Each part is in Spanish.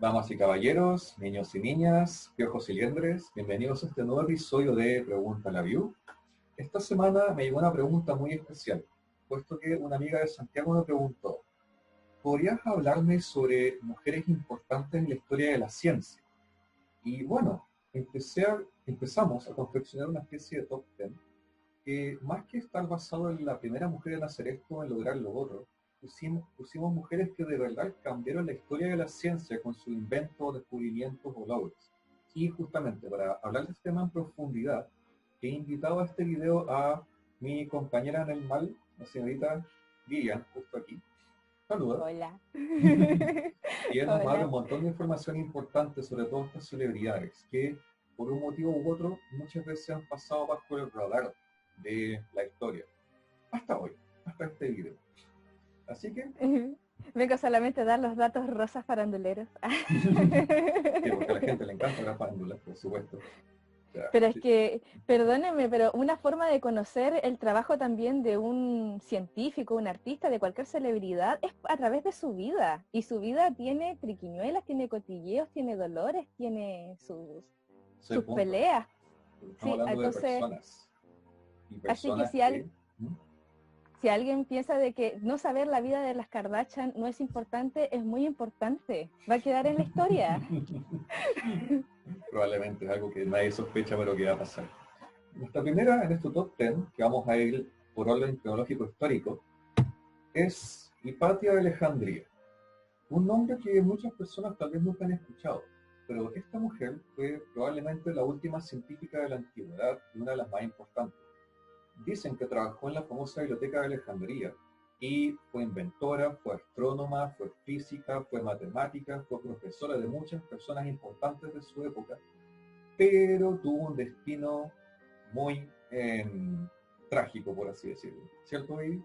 Damas y caballeros, niños y niñas, piojos y liendres, bienvenidos a este nuevo episodio de Pregunta a la View. Esta semana me llegó una pregunta muy especial, puesto que una amiga de Santiago me preguntó, ¿podrías hablarme sobre mujeres importantes en la historia de la ciencia? Y bueno, empezamos a confeccionar una especie de top 10, que más que estar basado en la primera mujer en hacer esto, en lograr lo otro, pusimos mujeres que de verdad cambiaron la historia de la ciencia con sus inventos, descubrimientos o logros. Y justamente para hablar de este tema en profundidad, he invitado a este video a mi compañera en el mal, la señorita Vivian, justo aquí. Saluda. Hola. Y él nos va a dar un Hola. montón de información importante sobre todas estas celebridades que, por un motivo u otro, muchas veces han pasado bajo el radar de la historia. Hasta hoy, hasta este video. Así que, Vengo solamente a dar los datos rosas faranduleros. sí, porque a la gente le encanta la farándula, por supuesto. O sea, Pero es sí, que, perdónenme, pero una forma de conocer el trabajo también de un científico, un artista, de cualquier celebridad, es a través de su vida. Y su vida tiene triquiñuelas, tiene cotilleos, tiene dolores, tiene ese es el sus punto. peleas. Porque estamos Sí, hablando de entonces, personas. Y así que personas que... ¿Mm? si alguien piensa de que no saber la vida de las Kardashian no es importante, es muy importante. Va a quedar en la historia. Probablemente es algo que nadie sospecha, pero que va a pasar. Nuestra primera en este top 10, que vamos a ir por orden cronológico histórico, es Hipatia de Alejandría. Un nombre que muchas personas tal vez nunca han escuchado, pero esta mujer fue probablemente la última científica de la antigüedad y una de las más importantes. Dicen que trabajó en la famosa biblioteca de Alejandría y fue inventora, fue astrónoma, fue física, fue matemática, fue profesora de muchas personas importantes de su época, pero tuvo un destino muy trágico, por así decirlo. ¿Cierto, Baby?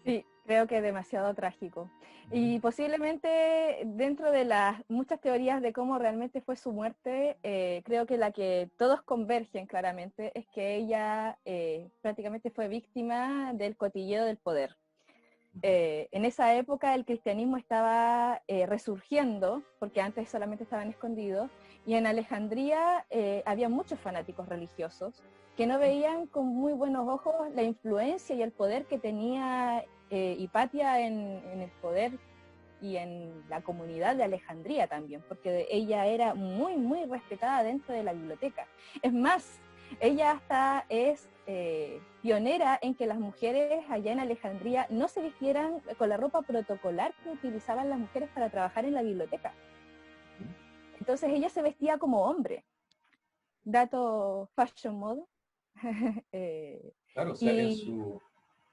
Sí, creo que es demasiado trágico. Y posiblemente dentro de las muchas teorías de cómo realmente fue su muerte, creo que la que todos convergen claramente es que ella prácticamente fue víctima del cotilleo del poder. En esa época el cristianismo estaba resurgiendo, porque antes solamente estaban escondidos, y en Alejandría había muchos fanáticos religiosos que no veían con muy buenos ojos la influencia y el poder que tenía Hipatia en el poder y en la comunidad de Alejandría también, porque ella era muy, muy respetada dentro de la biblioteca. Es más, ella hasta es pionera en que las mujeres allá en Alejandría no se vistieran con la ropa protocolar que utilizaban las mujeres para trabajar en la biblioteca. Entonces ella se vestía como hombre. Dato fashion mode. Claro, o sea, Y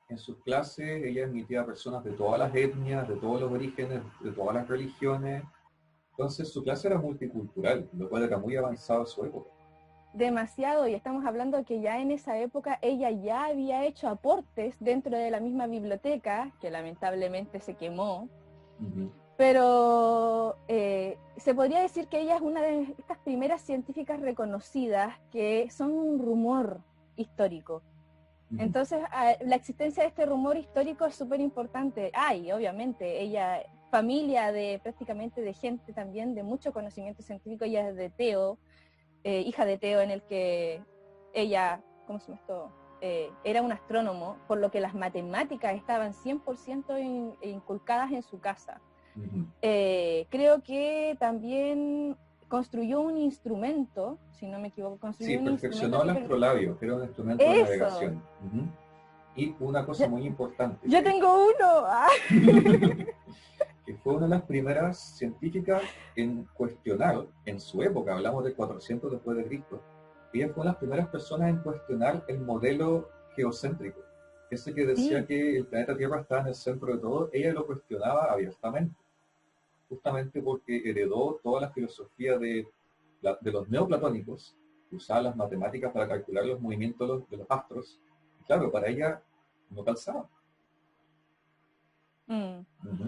en sus clases ella admitía a personas de todas las etnias, de todos los orígenes, de todas las religiones. Entonces su clase era multicultural, lo cual era muy avanzado en su época. demasiado, y estamos hablando que ya en esa época ella ya había hecho aportes dentro de la misma biblioteca, que lamentablemente se quemó, Ujú, pero se podría decir que ella es una de estas primeras científicas reconocidas que son un rumor histórico. ujú. Entonces, la existencia de este rumor histórico es súper importante. Hay, obviamente, ella, familia de prácticamente de gente también de mucho conocimiento científico, ella es de Teo, hija de Teo, en el que ella, ¿cómo se llama esto? Era un astrónomo, por lo que las matemáticas estaban 100% inculcadas en su casa. Ujú. Creo que también construyó un instrumento, si no me equivoco, Sí, construyó un instrumento perfeccionó el que... astrolabio, que era un instrumento de Eso, navegación. Ujú. Y una cosa yo, muy importante, yo tengo uno. Ah. que fue una de las primeras científicas en cuestionar, en su época, hablamos de 400 después de Cristo, ella fue una de las primeras personas en cuestionar el modelo geocéntrico. Ese que decía Sí, que el planeta Tierra estaba en el centro de todo, ella lo cuestionaba abiertamente, justamente porque heredó toda la filosofía de los neoplatónicos, que usaban las matemáticas para calcular los movimientos de los astros. Y claro, para ella no calzaba. mm. Ujú,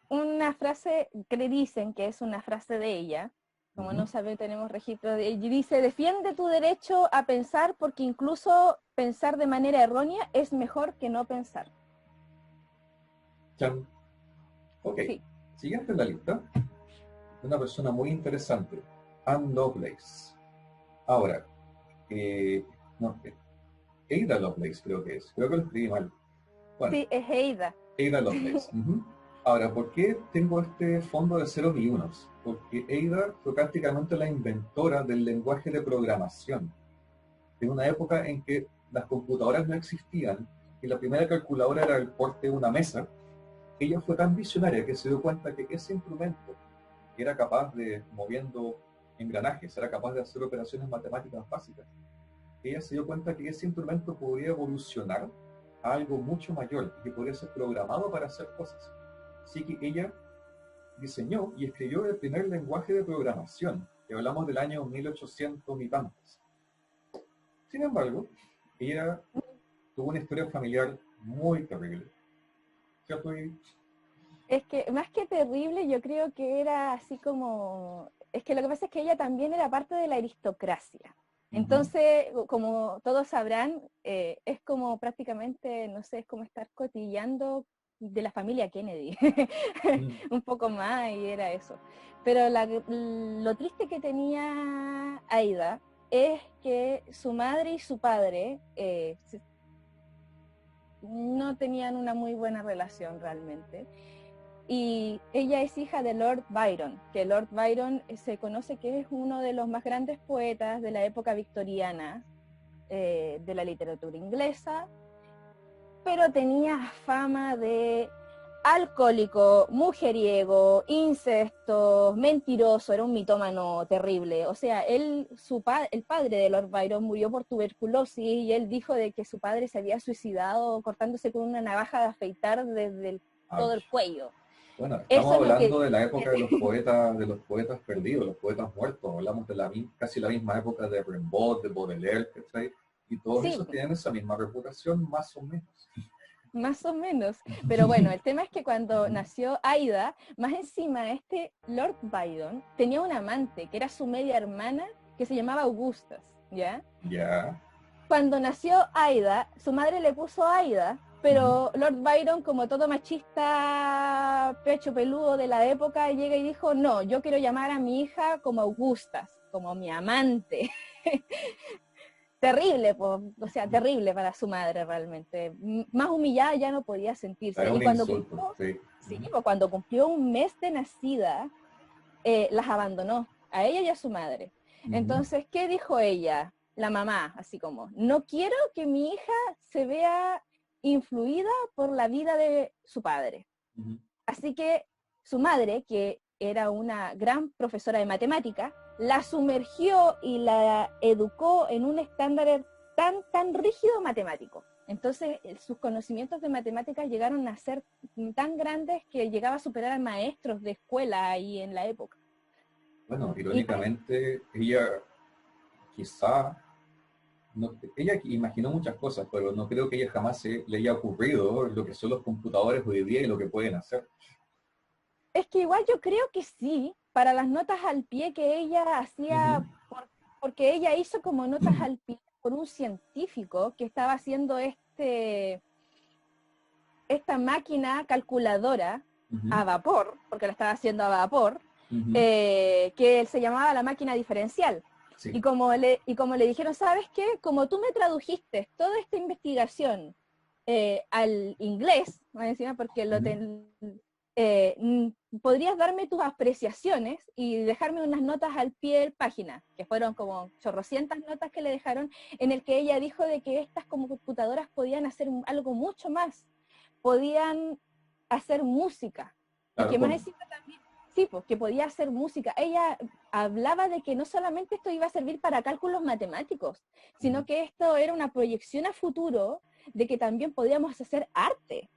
Una frase que le dicen que es una frase de ella, como ujú. no sabe, tenemos registro de ella, dice, defiende tu derecho a pensar porque incluso pensar de manera errónea es mejor que no pensar. Chan. Ok, Sí, siguiente en la lista. una persona muy interesante, Anne Lovelace. Ahora, no, Ada Lovelace creo que lo escribí mal. Bueno, Sí, es Eida. Ada Lovelace. Ujú. Ahora, ¿por qué tengo este fondo de ceros y unos? Porque Ada fue prácticamente la inventora del lenguaje de programación. En una época en que las computadoras no existían y la primera calculadora era el porte de una mesa, ella fue tan visionaria que se dio cuenta que ese instrumento que era capaz de, moviendo engranajes, era capaz de hacer operaciones matemáticas básicas. Ella se dio cuenta que ese instrumento podría evolucionar a algo mucho mayor y que podría ser programado para hacer cosas. Así que ella diseñó y escribió el primer lenguaje de programación, que hablamos del año 1800 y tantos. Sin embargo, ella tuvo una historia familiar muy terrible. ¿Cierto? Es que más que terrible, yo creo que era así como... Es que lo que pasa es que ella también era parte de la aristocracia. Ujú. Entonces, como todos sabrán, es como prácticamente, no sé, es como estar cotillando de la familia Kennedy. Mm. Un poco más y era eso. Pero lo triste que tenía Aida es que su madre y su padre no tenían una muy buena relación realmente. Y ella es hija de Lord Byron, que Lord Byron se conoce que es uno de los más grandes poetas de la época victoriana de la literatura inglesa, pero tenía fama de alcohólico, mujeriego, incesto, mentiroso, era un mitómano terrible. O sea, el padre de Lord Byron murió por tuberculosis y él dijo de que su padre se había suicidado cortándose con una navaja de afeitar desde todo el Ouch. cuello. Bueno, Eso estamos es lo que hablando de la época de los poetas perdidos, los poetas muertos. Hablamos de casi la misma época de Rimbaud, de Baudelaire, ¿cachai? Y todos sí, esos tienen esa misma reputación, más o menos. más o menos. Pero bueno, el tema es que cuando Ujú. nació Aida, más encima este Lord Byron tenía un amante que era su media hermana que se llamaba Augustus, ¿ya? Ya. Cuando nació Aida, su madre le puso Aida, Ujú. pero Lord Byron, como todo machista pecho peludo de la época, llega y dijo, no, yo quiero llamar a mi hija como Augustus, como mi amante. Terrible, o sea, terrible para su madre realmente. Más humillada ya no podía sentirse. Es Y un cuando insulto, cumplió, sí. sí, Ujú. pues cuando cumplió un mes de nacida, las abandonó, a ella y a su madre. Ujú. Entonces, ¿qué dijo ella? La mamá, así como, no quiero que mi hija se vea influida por la vida de su padre. Ujú. Así que su madre, que era una gran profesora de matemática, la sumergió y la educó en un estándar tan rígido matemático. Entonces, sus conocimientos de matemáticas llegaron a ser tan grandes que llegaba a superar a maestros de escuela ahí en la época. Bueno, Y irónicamente, ella quizá, ella imaginó muchas cosas, pero no creo que ella jamás le haya ocurrido lo que son los computadores hoy día y lo que pueden hacer. es que igual yo creo que sí, para las notas al pie que ella Ujú. hacía, porque ella hizo como notas al pie por un científico que estaba haciendo esta máquina calculadora Ujú. a vapor, porque la estaba haciendo a vapor, Ujú. que se llamaba la máquina diferencial. Sí. Y como le dijeron, ¿sabes qué? Como tú me tradujiste toda esta investigación al inglés, más encima porque Ujú. podrías darme tus apreciaciones y dejarme unas notas al pie de página, que fueron como chorrocientas notas que le dejaron, en el que ella dijo de que estas como computadoras podían hacer algo mucho más, podían hacer música, y Claro, que más encima también, sí, pues que podía hacer música. Ella hablaba de que no solamente esto iba a servir para cálculos matemáticos, ujú. sino que esto era una proyección a futuro de que también podíamos hacer arte.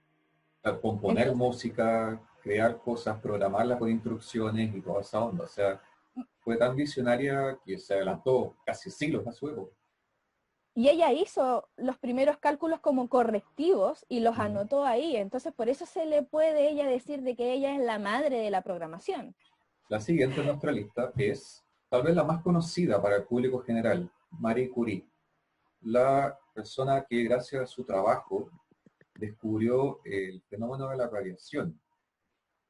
Claro, componer Entonces, música, crear cosas, programarlas con instrucciones y toda esa onda. O sea, fue tan visionaria que se adelantó casi siglos a su época. y ella hizo los primeros cálculos como correctivos y los Ujú. anotó ahí. Entonces, por eso se le puede ella decir de que ella es la madre de la programación. La siguiente en nuestra lista es tal vez la más conocida para el público general, Marie Curie, la persona que gracias a su trabajo descubrió el fenómeno de la radiación.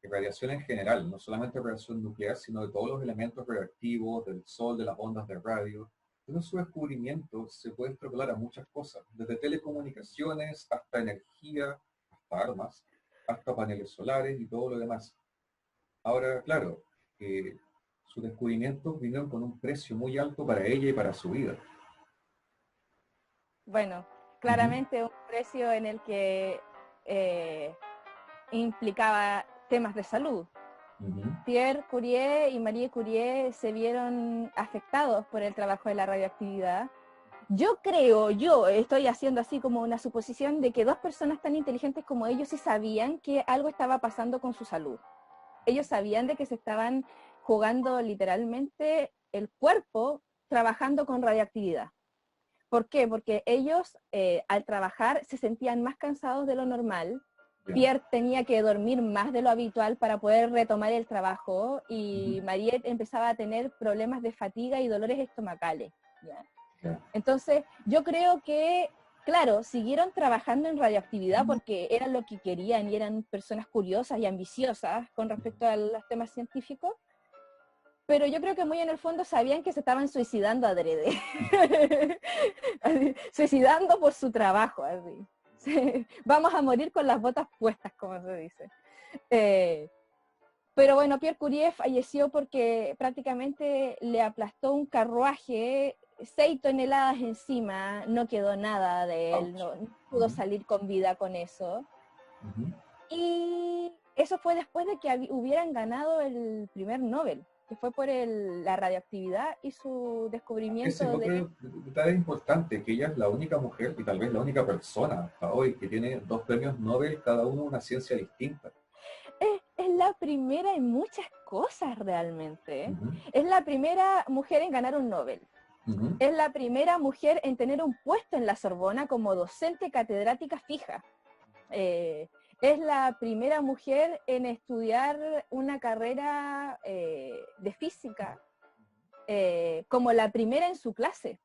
radiación en general, no solamente radiación nuclear, sino de todos los elementos radioactivos, del sol, de las ondas de radio. Entonces su descubrimiento se puede extrapolar a muchas cosas, desde telecomunicaciones hasta energía, hasta armas, hasta paneles solares y todo lo demás. Ahora, claro, sus descubrimientos vinieron con un precio muy alto para ella y para su vida. Bueno, Ujú, claramente un precio en el que implicaba temas de salud. ujú, Pierre Curie y Marie Curie se vieron afectados por el trabajo de la radioactividad. Yo estoy haciendo así como una suposición de que dos personas tan inteligentes como ellos sí sabían que algo estaba pasando con su salud. Ellos sabían de que se estaban jugando literalmente el cuerpo trabajando con radioactividad. ¿Por qué? Porque ellos al trabajar se sentían más cansados de lo normal. ya, Pierre tenía que dormir más de lo habitual para poder retomar el trabajo y ujú, Mariette empezaba a tener problemas de fatiga y dolores estomacales. ¿Ya? ya, Entonces, yo creo que, claro, siguieron trabajando en radioactividad porque era lo que querían y eran personas curiosas y ambiciosas con respecto a los temas científicos, pero yo creo que muy en el fondo sabían que se estaban suicidando adrede. Así, suicidando por su trabajo, así. Sí, vamos a morir con las botas puestas, como se dice. Eh, pero bueno, Pierre Curie falleció porque prácticamente le aplastó un carruaje, 6 toneladas encima, no quedó nada de él, ouch. no pudo Ujú, salir con vida con eso. ujú. Y eso fue después de que hubieran ganado el primer Nobel, que fue por la radioactividad y su Ese es descubrimiento de... otro detalle importante, que ella es la única mujer y tal vez la única persona hasta hoy que tiene dos premios Nobel, cada uno una ciencia distinta. Es la primera en muchas cosas realmente. Ujú, Es la primera mujer en ganar un Nobel. ujú, Es la primera mujer en tener un puesto en la Sorbona como docente catedrática fija. Eh, es la primera mujer en estudiar una carrera de física como la primera en su clase.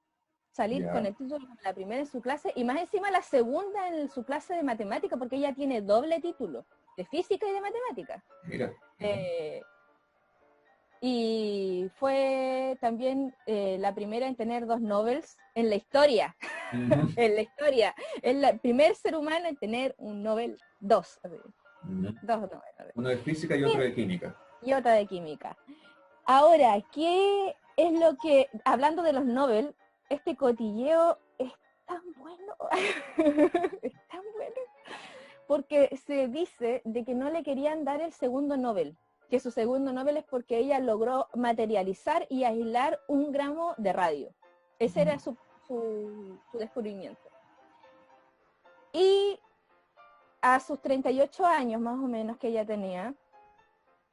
Salir con ya, el título como la primera en su clase y más encima la segunda en su clase de matemática porque ella tiene doble título de física y de matemática. mira. Ujú, Eh, y fue también la primera en tener 2 Nobels en la historia, ujú, en la historia. Es el primer ser humano en tener un Nobel, dos, así, ujú. 2 Nobel. Uno de física y otro de química. Y otra de química. Ahora, ¿qué es lo que, hablando de los Nobel, este cotilleo es tan bueno, es tan bueno, porque se dice de que no le querían dar el segundo Nobel, que su segundo Nobel es porque ella logró materializar y aislar 1 gramo de radio. Ese Ujú. era su descubrimiento. Y a sus 38 años más o menos que ella tenía,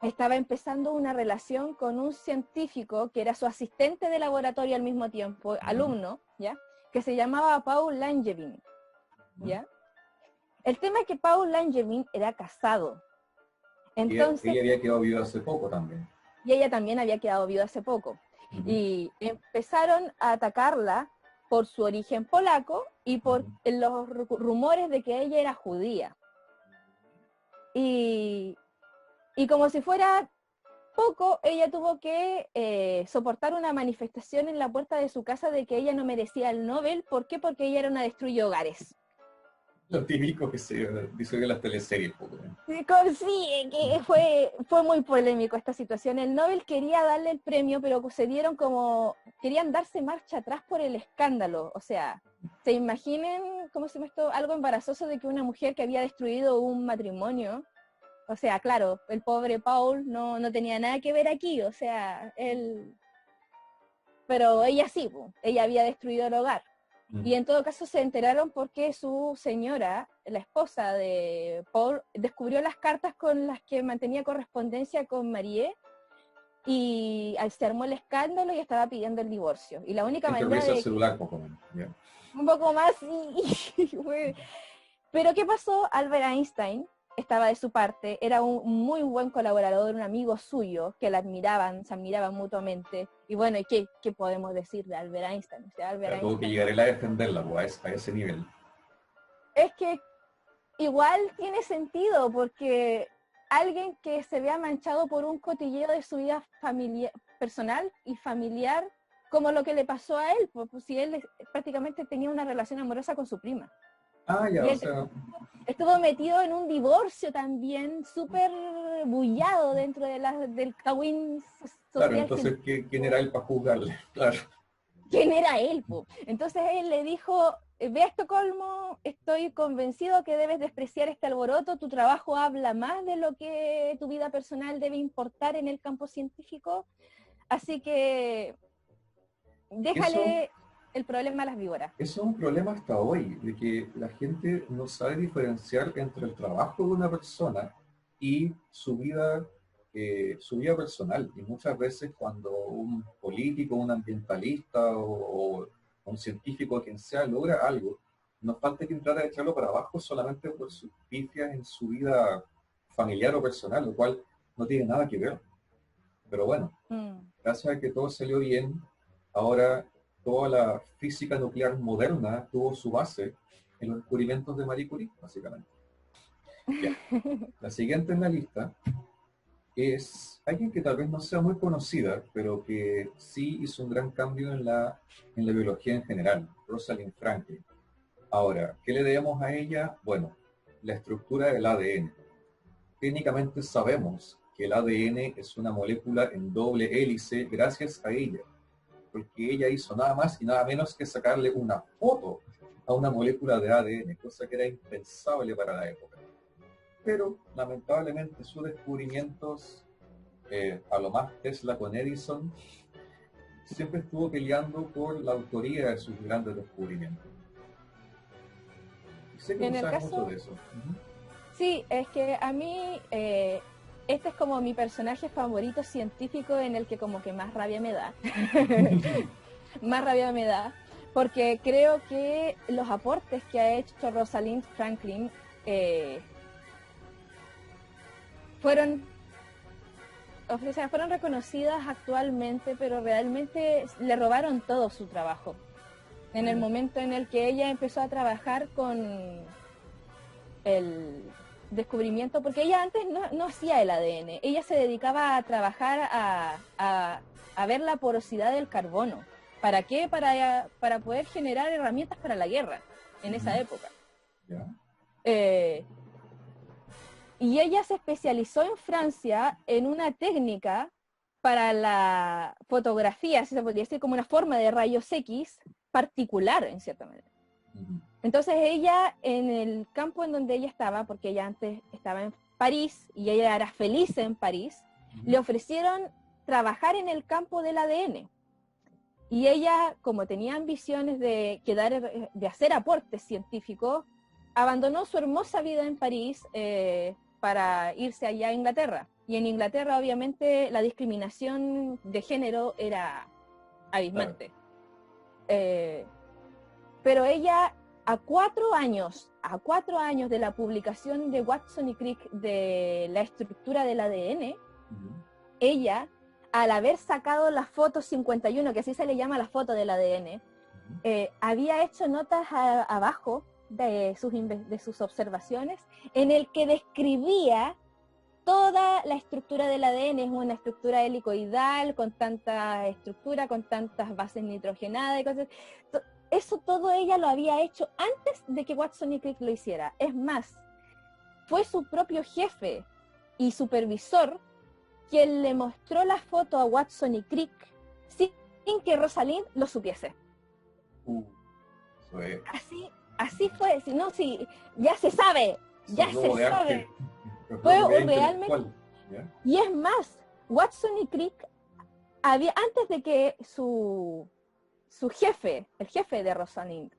estaba empezando una relación con un científico que era su asistente de laboratorio al mismo tiempo, Ujú, alumno, ¿ya? Que se llamaba Paul Langevin, ujú. ¿ya? El tema es que Paul Langevin era casado, Y entonces, ella había quedado viuda hace poco también. y ella también había quedado viuda hace poco, Ujú, y empezaron a atacarla por su origen polaco y por ujú. los rumores de que ella era judía. Y, y como si fuera poco, ella tuvo que soportar una manifestación en la puerta de su casa de que ella no merecía el Nobel. ¿Por qué? Porque ella era una destruye hogares. Lo típico que se dice en las teleseries, poco, ¿eh? Sí, que fue muy polémico esta situación. El Nobel quería darle el premio, pero se dieron como, querían darse marcha atrás por el escándalo. O sea, se imaginen, ¿cómo se llama esto? Algo embarazoso de que una mujer que había destruido un matrimonio. O sea, claro, el pobre Paul no tenía nada que ver aquí, o sea, él, pero ella sí, ella había destruido el hogar. Y Mm. en todo caso se enteraron porque su señora, la esposa de Paul, descubrió las cartas con las que mantenía correspondencia con Marie y se armó el escándalo y estaba pidiendo el divorcio. Y la única Hay que manera revisar el de que celular, poco menos. Ya. un poco más Pero ¿qué pasó? Albert Einstein estaba de su parte, era un muy buen colaborador, un amigo suyo, que la admiraban, se admiraban mutuamente. Y bueno, ¿y qué podemos decir de Albert Einstein? O sea, Albert Ya tuvo que Einstein llegar él a defenderla, pues, a ese nivel. es que igual tiene sentido porque alguien que se vea manchado por un cotilleo de su vida personal y familiar, como lo que le pasó a él, pues si él prácticamente tenía una relación amorosa con su prima. Ah, ya, Y o él sea, estuvo metido en un divorcio también, súper bullado dentro de del cagüín claro, social entonces, ¿quién era científico. él para juzgarle? Claro. ¿Quién era él, po? Entonces él le dijo, ve a Estocolmo, estoy convencido que debes despreciar este alboroto, tu trabajo habla más de lo que tu vida personal debe importar en el campo científico, así que Eso, déjale el problema a las víboras. eso es un problema hasta hoy, de que la gente no sabe diferenciar entre el trabajo de una persona y su vida personal. Y muchas veces cuando un político, un ambientalista o un científico, quien sea, logra algo, no falta quien trata de echarlo para abajo solamente por sus pifias en su vida familiar o personal, lo cual no tiene nada que ver. Pero bueno, Mm. gracias a que todo salió bien, ahora toda la física nuclear moderna tuvo su base en los descubrimientos de Marie Curie, básicamente. Ya. La siguiente en la lista es alguien que tal vez no sea muy conocida, pero que sí hizo un gran cambio en la biología en general, Rosalind Franklin. Ahora, ¿qué le debemos a ella? Bueno, la estructura del ADN. Técnicamente sabemos que el ADN es una molécula en doble hélice gracias a ella, porque ella hizo nada más y nada menos que sacarle una foto a una molécula de ADN, cosa que era impensable para la época. Pero lamentablemente sus descubrimientos, a lo más Tesla con Edison, siempre estuvo peleando por la autoría de sus grandes descubrimientos. Y sé que tú En el sabes mucho caso, de eso. sí, es que a mí este es como mi personaje favorito científico en el que como que más rabia me da. Más rabia me da, porque creo que los aportes que ha hecho Rosalind Franklin fueron, o sea, fueron reconocidas actualmente, pero realmente le robaron todo su trabajo. En el Ujú. momento en el que ella empezó a trabajar con el descubrimiento, porque ella antes no hacía el ADN, ella se dedicaba a trabajar a ver la porosidad del carbono. ¿Para qué? Para poder generar herramientas para la guerra en esa Ujú. época. ¿Ya? Eh, y ella se especializó en Francia en una técnica para la fotografía, si se podría decir como una forma de rayos X particular, en cierta manera. Ujú. Entonces ella, en el campo en donde ella estaba, porque ella antes estaba en París y ella era feliz en París, Ujú. le ofrecieron trabajar en el campo del ADN. Y ella, como tenía ambiciones de hacer aportes científicos, abandonó su hermosa vida en París para irse allá a Inglaterra. Y en Inglaterra, obviamente, la discriminación de género era Claro. abismante. Eh, pero ella, a 4 años de la publicación de Watson y Crick de la estructura del ADN, Ujú. ella, al haber sacado la foto 51, que así se le llama la foto del ADN, Ujú. había hecho notas abajo de sus observaciones en el que describía toda la estructura del ADN. Es una estructura helicoidal con tanta estructura, con tantas bases nitrogenadas y cosas. Eso todo ella lo había hecho antes de que Watson y Crick lo hiciera. Es más, fue su propio jefe y supervisor quien le mostró la foto a Watson y Crick sin que Rosalind lo supiese. Uh, Eso es, Así fue, si no, si ya se sabe, eso ya es se robo de arte, sabe. es Fue propiedad realmente, intelectual. ¿Ya? y es más, Watson y Crick antes de que su jefe, el jefe de Rosalind,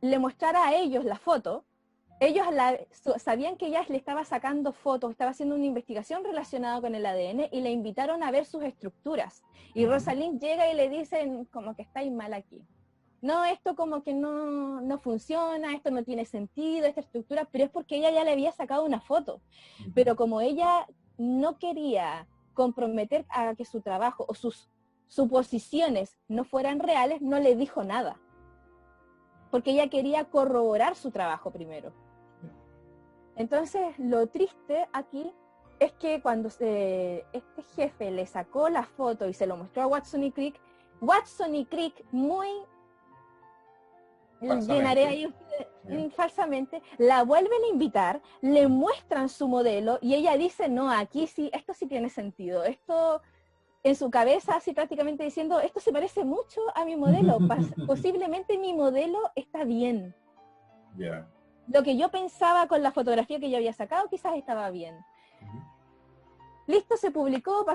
le mostrara a ellos la foto, ellos sabían que ella le estaba sacando fotos, estaba haciendo una investigación relacionada con el ADN y le invitaron a ver sus estructuras. Y Ujú. Rosalind llega y le dicen como que estáis mal aquí. No, esto como que no funciona, esto no tiene sentido, esta estructura, pero es porque ella ya le había sacado una foto. Ujú. Pero como ella no quería comprometer a que su trabajo o sus suposiciones no fueran reales, no le dijo nada. Porque ella quería corroborar su trabajo primero. Entonces, lo triste aquí es que cuando este jefe le sacó la foto y se lo mostró a Watson y Crick muy, llenaré ahí falsamente, la vuelven a invitar, le muestran su modelo y ella dice, no, aquí sí, esto sí tiene sentido, esto en su cabeza así prácticamente diciendo, esto se parece mucho a mi modelo, posiblemente mi modelo está bien. Yeah. Lo que yo pensaba con la fotografía que yo había sacado quizás estaba bien. Listo, se publicó,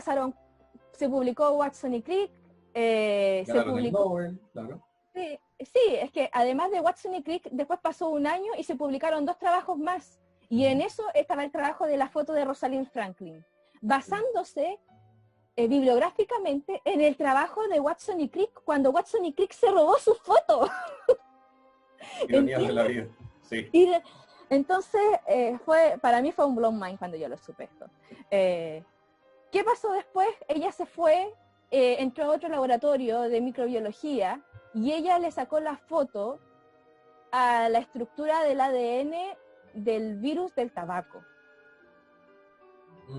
se publicó Watson y Crick, se publicó... Nobel, claro. Sí, sí, es que además de Watson y Crick, después pasó un año y se publicaron 2 trabajos más. Y en eso estaba el trabajo de la foto de Rosalind Franklin, basándose bibliográficamente en el trabajo de Watson y Crick, cuando Watson y Crick se robó su foto. Ironías de la vida, sí. Entonces, para mí fue un blown mind cuando yo lo supe esto. ¿Qué pasó después? Ella se fue, entró a otro laboratorio de microbiología y ella le sacó la foto a la estructura del ADN del virus del tabaco.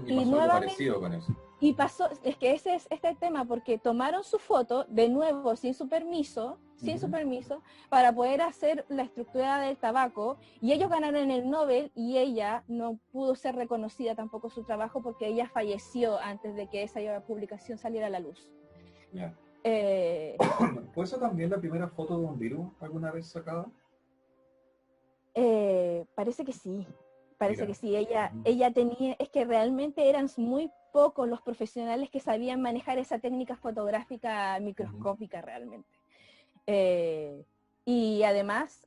Y pasó algo parecido con eso. Y pasó, es que ese es este tema, porque tomaron su foto de nuevo sin su permiso, para poder hacer la estructura del tabaco, y ellos ganaron el Nobel y ella no pudo ser reconocida tampoco su trabajo porque ella falleció antes de que esa publicación saliera a la luz. Yeah. ¿Fue esa también la primera foto de un virus alguna vez sacada? Parece que sí. Parece que sí, ella tenía, es que realmente eran muy pocos los profesionales que sabían manejar esa técnica fotográfica microscópica realmente. Y además,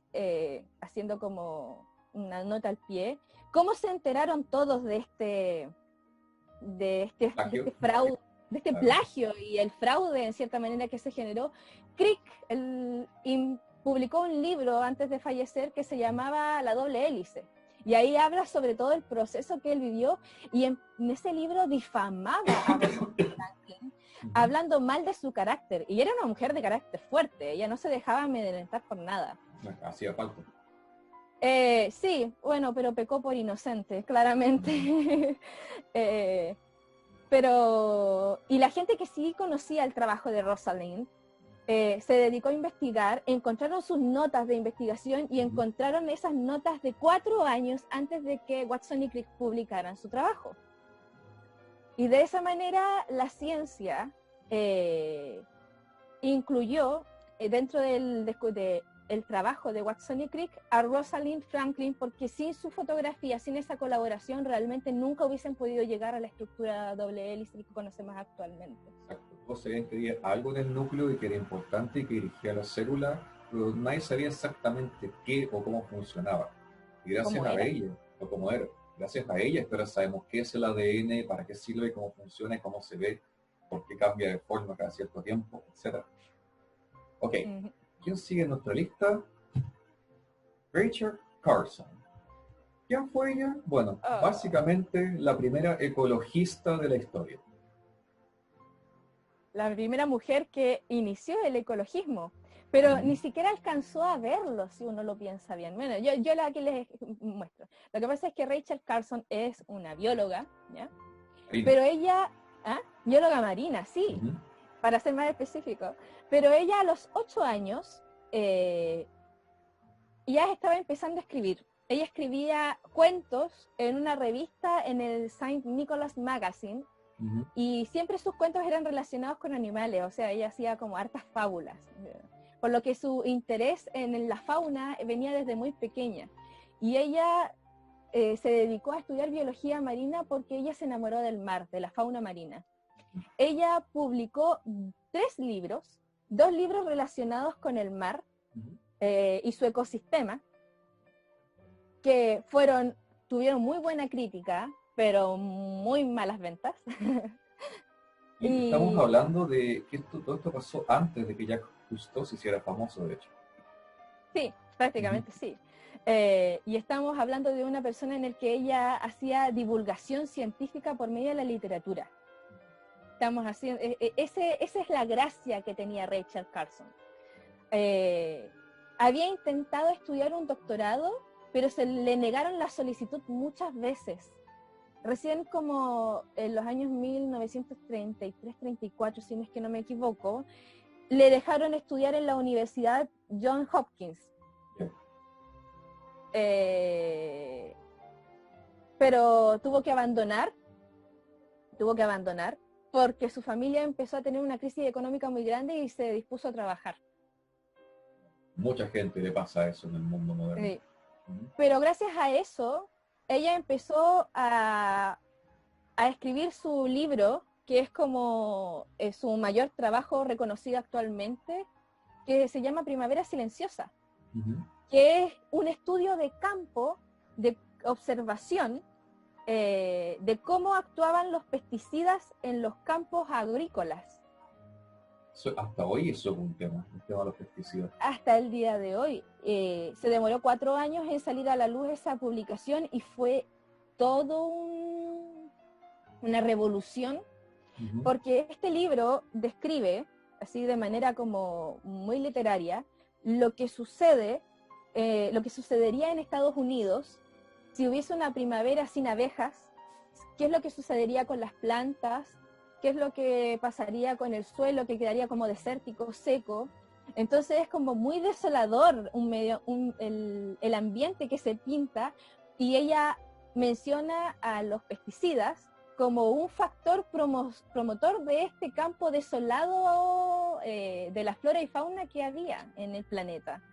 haciendo como una nota al pie, ¿cómo se enteraron todos de este fraude, de este plagio y el fraude en cierta manera que se generó? Crick publicó un libro antes de fallecer que se llamaba La doble hélice. Y ahí habla sobre todo el proceso que él vivió, y en ese libro difamaba a Rosalind Franklin, hablando mal de su carácter. Y era una mujer de carácter fuerte, ella no se dejaba amedrentar por nada. Hacía falta. Sí, bueno, pero pecó por inocente, claramente. Y la gente que sí conocía el trabajo de Rosalind, se dedicó a investigar, encontraron sus notas de investigación y encontraron esas notas de 4 años antes de que Watson y Crick publicaran su trabajo. Y de esa manera la ciencia incluyó dentro del trabajo de Watson y Crick a Rosalind Franklin, porque sin su fotografía, sin esa colaboración, realmente nunca hubiesen podido llegar a la estructura doble hélice que conocemos actualmente. Exacto. Todos sabían que había algo en el núcleo y que era importante y que dirigía la célula, pero nadie sabía exactamente qué o cómo funcionaba. Y gracias a ella, o cómo era, gracias a ella, ahora sabemos qué es el ADN, para qué sirve, cómo funciona, cómo se ve, por qué cambia de forma cada cierto tiempo, etc. Ok, ¿quién sigue en nuestra lista? Rachel Carson. ¿Quién fue ella? Bueno, básicamente la primera ecologista de la historia. La primera mujer que inició el ecologismo, pero ni siquiera alcanzó a verlo, si uno lo piensa bien. Bueno, yo aquí les muestro. Lo que pasa es que Rachel Carson es una bióloga, ¿ya? Pero ella, bióloga marina, sí, para ser más específico. Pero ella a los 8 años ya estaba empezando a escribir. Ella escribía cuentos en una revista, en el Saint Nicholas Magazine, y siempre sus cuentos eran relacionados con animales, o sea, ella hacía como hartas fábulas, por lo que su interés en la fauna venía desde muy pequeña. Y ella se dedicó a estudiar biología marina porque ella se enamoró del mar, de la fauna marina. Ella publicó 3 libros, 2 libros relacionados con el mar y su ecosistema, que tuvieron muy buena crítica, pero muy malas ventas. Y estamos hablando de que todo esto pasó antes de que Jacques Cousteau se hiciera famoso, de hecho. Sí, prácticamente sí. Y estamos hablando de una persona en la que ella hacía divulgación científica por medio de la literatura. Estamos haciendo, esa es la gracia que tenía Rachel Carson. Había intentado estudiar un doctorado pero se le negaron la solicitud muchas veces. Recién como en los años 1933-34, si no es que no me equivoco, le dejaron estudiar en la Universidad Johns Hopkins. Pero tuvo que abandonar porque su familia empezó a tener una crisis económica muy grande y se dispuso a trabajar. Mucha gente le pasa eso en el mundo moderno. Sí. Pero gracias a eso, ella empezó a escribir su libro, que es como su mayor trabajo reconocido actualmente, que se llama Primavera Silenciosa, que es un estudio de campo, de observación, de cómo actuaban los pesticidas en los campos agrícolas. Hasta hoy eso es un tema, el tema de los pesticidas. Hasta el día de hoy. Se demoró 4 años en salir a la luz esa publicación y fue todo una revolución, porque este libro describe, así de manera como muy literaria, lo que sucedería en Estados Unidos si hubiese una primavera sin abejas, qué es lo que sucedería con las plantas, qué es lo que pasaría con el suelo, que quedaría como desértico, seco. Entonces es como muy desolador el ambiente que se pinta, y ella menciona a los pesticidas como un factor promotor de este campo desolado de la flora y fauna que había en el planeta.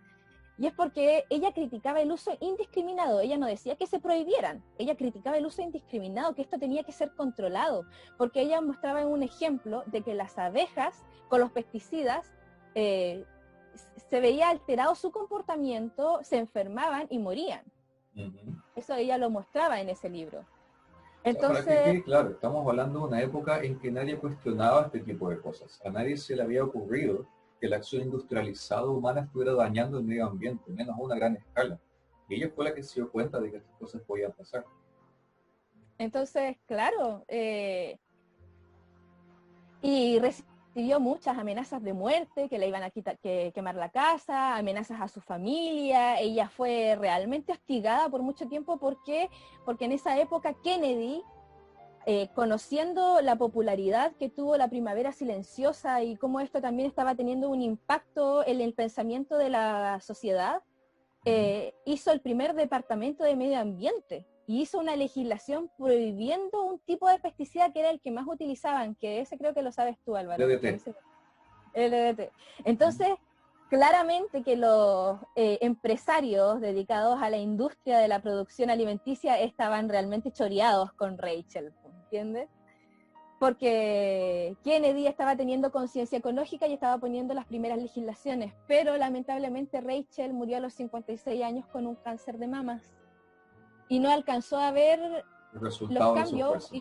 Y es porque ella criticaba el uso indiscriminado. Ella no decía que se prohibieran, ella criticaba el uso indiscriminado, que esto tenía que ser controlado, porque ella mostraba un ejemplo de que las abejas con los pesticidas se veía alterado su comportamiento, se enfermaban y morían. Eso ella lo mostraba en ese libro. Entonces, para que quede claro, estamos hablando de una época en que nadie cuestionaba este tipo de cosas. A nadie se le había ocurrido que la acción industrializada humana estuviera dañando el medio ambiente, menos a una gran escala. Y ella fue la que se dio cuenta de que estas cosas podían pasar. Entonces, claro, y recibió muchas amenazas de muerte, que le iban a quemar la casa, amenazas a su familia. Ella fue realmente hostigada por mucho tiempo. ¿Por qué? Porque en esa época Kennedy, conociendo la popularidad que tuvo la Primavera Silenciosa y cómo esto también estaba teniendo un impacto en el pensamiento de la sociedad, hizo el primer departamento de medio ambiente y hizo una legislación prohibiendo un tipo de pesticida que era el que más utilizaban, que ese creo que lo sabes tú, Álvaro. DDT. El DDT. Entonces, claramente que los empresarios dedicados a la industria de la producción alimenticia estaban realmente choreados con Rachel, ¿entiendes? Porque Kennedy estaba teniendo conciencia ecológica y estaba poniendo las primeras legislaciones, pero lamentablemente Rachel murió a los 56 años con un cáncer de mamas y no alcanzó a ver los cambios,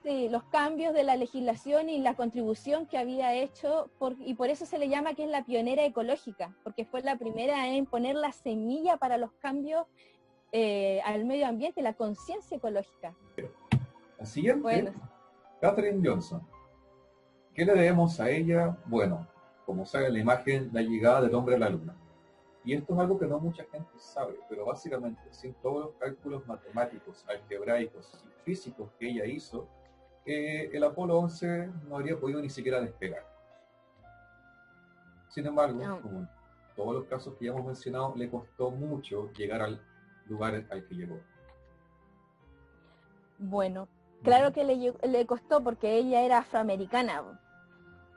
los cambios de la legislación y la contribución que había hecho, y por eso se le llama que es la pionera ecológica, porque fue la primera en poner la semilla para los cambios al medio ambiente, la conciencia ecológica. La siguiente, Katherine Johnson. ¿Qué le debemos a ella? Bueno, como sale en la imagen, la llegada del hombre a la luna. Y esto es algo que no mucha gente sabe, pero básicamente, sin todos los cálculos matemáticos, algebraicos y físicos que ella hizo, el Apolo 11 no habría podido ni siquiera despegar. Sin embargo, como en todos los casos que ya hemos mencionado, le costó mucho llegar al lugar al que llegó. Bueno, claro que le costó porque ella era afroamericana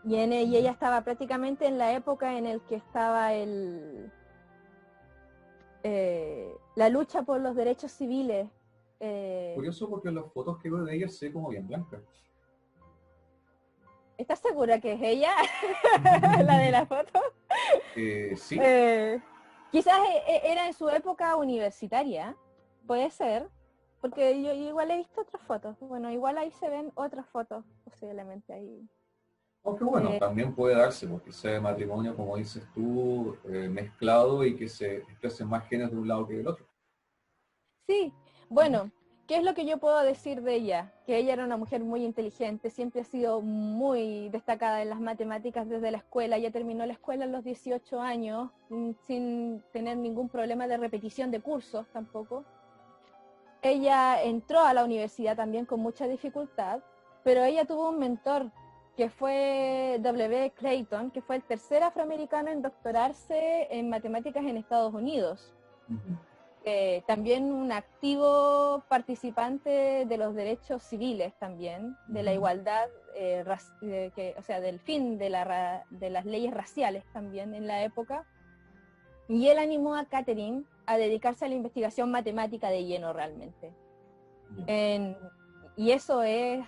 y ella estaba prácticamente en la época en el que estaba la lucha por los derechos civiles. Curioso porque en las fotos que veo de ella se ve como bien blanca. ¿Estás segura que es ella? ¿La de la foto? Sí. Quizás era en su época universitaria, puede ser, porque yo igual he visto otras fotos. Bueno, igual ahí se ven otras fotos, posiblemente ahí. Aunque bueno, también puede darse, porque sea de matrimonio, como dices tú, mezclado y que se expresen más genes de un lado que del otro. Sí, bueno, ¿Qué es lo que yo puedo decir de ella? Que ella era una mujer muy inteligente, siempre ha sido muy destacada en las matemáticas desde la escuela. Ella terminó la escuela a los 18 años, sin tener ningún problema de repetición de cursos tampoco. Ella entró a la universidad también con mucha dificultad, pero ella tuvo un mentor que fue W. Clayton, que fue el tercer afroamericano en doctorarse en matemáticas en Estados Unidos. También un activo participante de los derechos civiles también, de la igualdad, o sea, del fin de las leyes raciales también en la época. Y él animó a Catherine a dedicarse a la investigación matemática de lleno realmente. Y eso es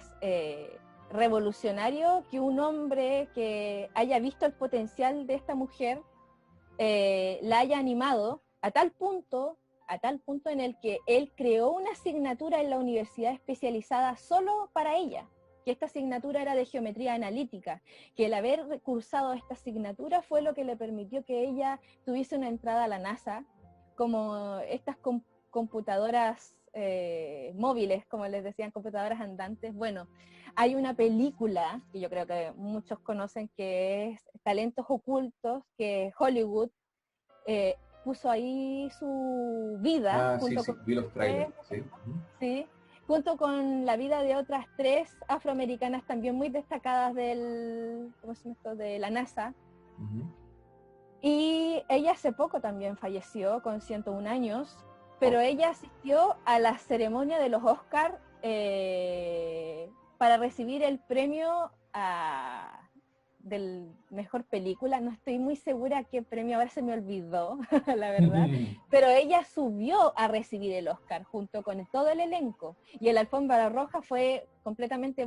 revolucionario, que un hombre que haya visto el potencial de esta mujer la haya animado a tal punto en el que él creó una asignatura en la universidad especializada solo para ella, que esta asignatura era de geometría analítica, que el haber cursado esta asignatura fue lo que le permitió que ella tuviese una entrada a la NASA, como estas computadoras móviles, como les decían, computadoras andantes. Bueno, hay una película que yo creo que muchos conocen, que es Talentos Ocultos, que Hollywood puso ahí su vida junto con vi los trailers, sí. Sí, junto con la vida de otras 3 afroamericanas también muy destacadas de la NASA. Y ella hace poco también falleció con 101 años, pero ella asistió a la ceremonia de los Oscar para recibir el premio del mejor película. No estoy muy segura qué premio, ahora se me olvidó, la verdad, pero ella subió a recibir el Oscar junto con todo el elenco, y en la alfombra roja fue completamente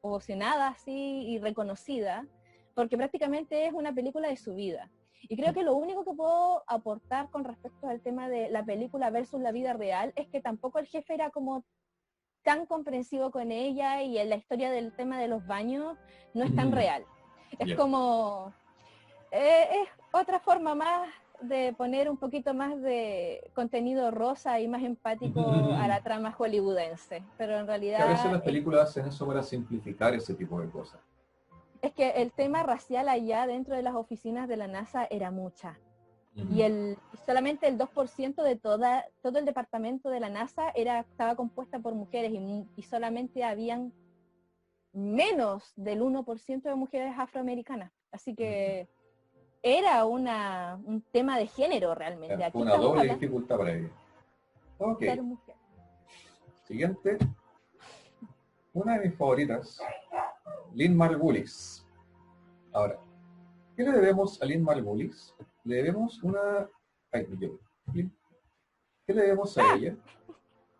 ovacionada así y reconocida, porque prácticamente es una película de su vida. Y creo que lo único que puedo aportar con respecto al tema de la película versus la vida real es que tampoco el jefe era como tan comprensivo con ella, y en la historia del tema de los baños no es tan real. Es como, es otra forma más de poner un poquito más de contenido rosa y más empático a la trama hollywoodense, pero en realidad... Que a veces las películas hacen eso para simplificar ese tipo de cosas. Es que el tema racial allá dentro de las oficinas de la NASA era mucha. Y solamente el 2% de todo el departamento de la NASA estaba compuesta por mujeres, y solamente habían menos del 1% de mujeres afroamericanas. Así que era un tema de género realmente. Fue una doble dificultad para ella. Ok. Ser mujer. Siguiente. Una de mis favoritas, Lynn Margulis. Ahora, ¿qué le debemos a Lynn Margulis? Le debemos ¿Qué le debemos a ella?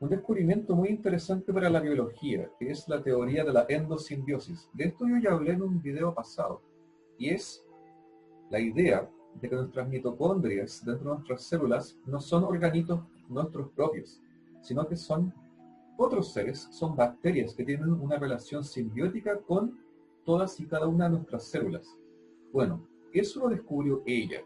Un descubrimiento muy interesante para la biología, que es la teoría de la endosimbiosis. De esto yo ya hablé en un video pasado, y es la idea de que nuestras mitocondrias dentro de nuestras células no son organitos nuestros propios, sino que son otros seres, son bacterias que tienen una relación simbiótica con todas y cada una de nuestras células. Bueno, eso lo descubrió ella,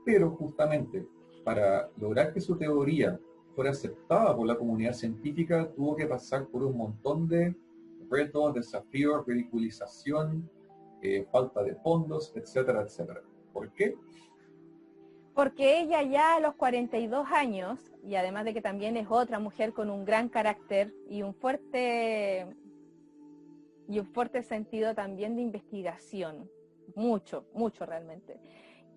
pero justamente para lograr que su teoría fuera aceptada por la comunidad científica, tuvo que pasar por un montón de retos, desafíos, ridiculización, falta de fondos, etcétera, etcétera. ¿Por qué? Porque ella ya a los 42 años, y además de que también es otra mujer con un gran carácter y un fuerte sentido también de investigación, mucho realmente.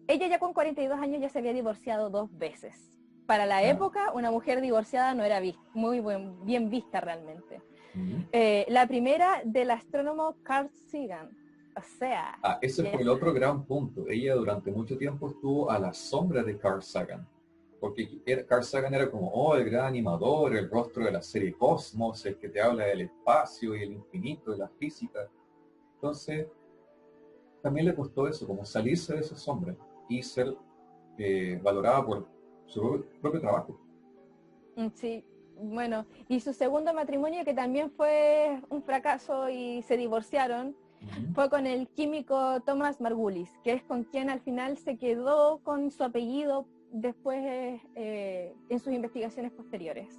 Ella ya con 42 años ya se había divorciado 2 veces. Para la época, una mujer divorciada no era muy bien vista realmente. La primera del astrónomo Carl Sagan. O sea... ese fue el otro gran punto. Ella durante mucho tiempo estuvo a la sombra de Carl Sagan. Porque Carl Sagan era como, el gran animador, el rostro de la serie Cosmos, el que te habla del espacio y el infinito, de la física. Entonces, también le costó eso, como salirse de esa sombra y ser valorada por su propio trabajo. Sí, bueno, y su segundo matrimonio, que también fue un fracaso y se divorciaron, fue con el químico Thomas Margulis, que es con quien al final se quedó con su apellido después en sus investigaciones posteriores.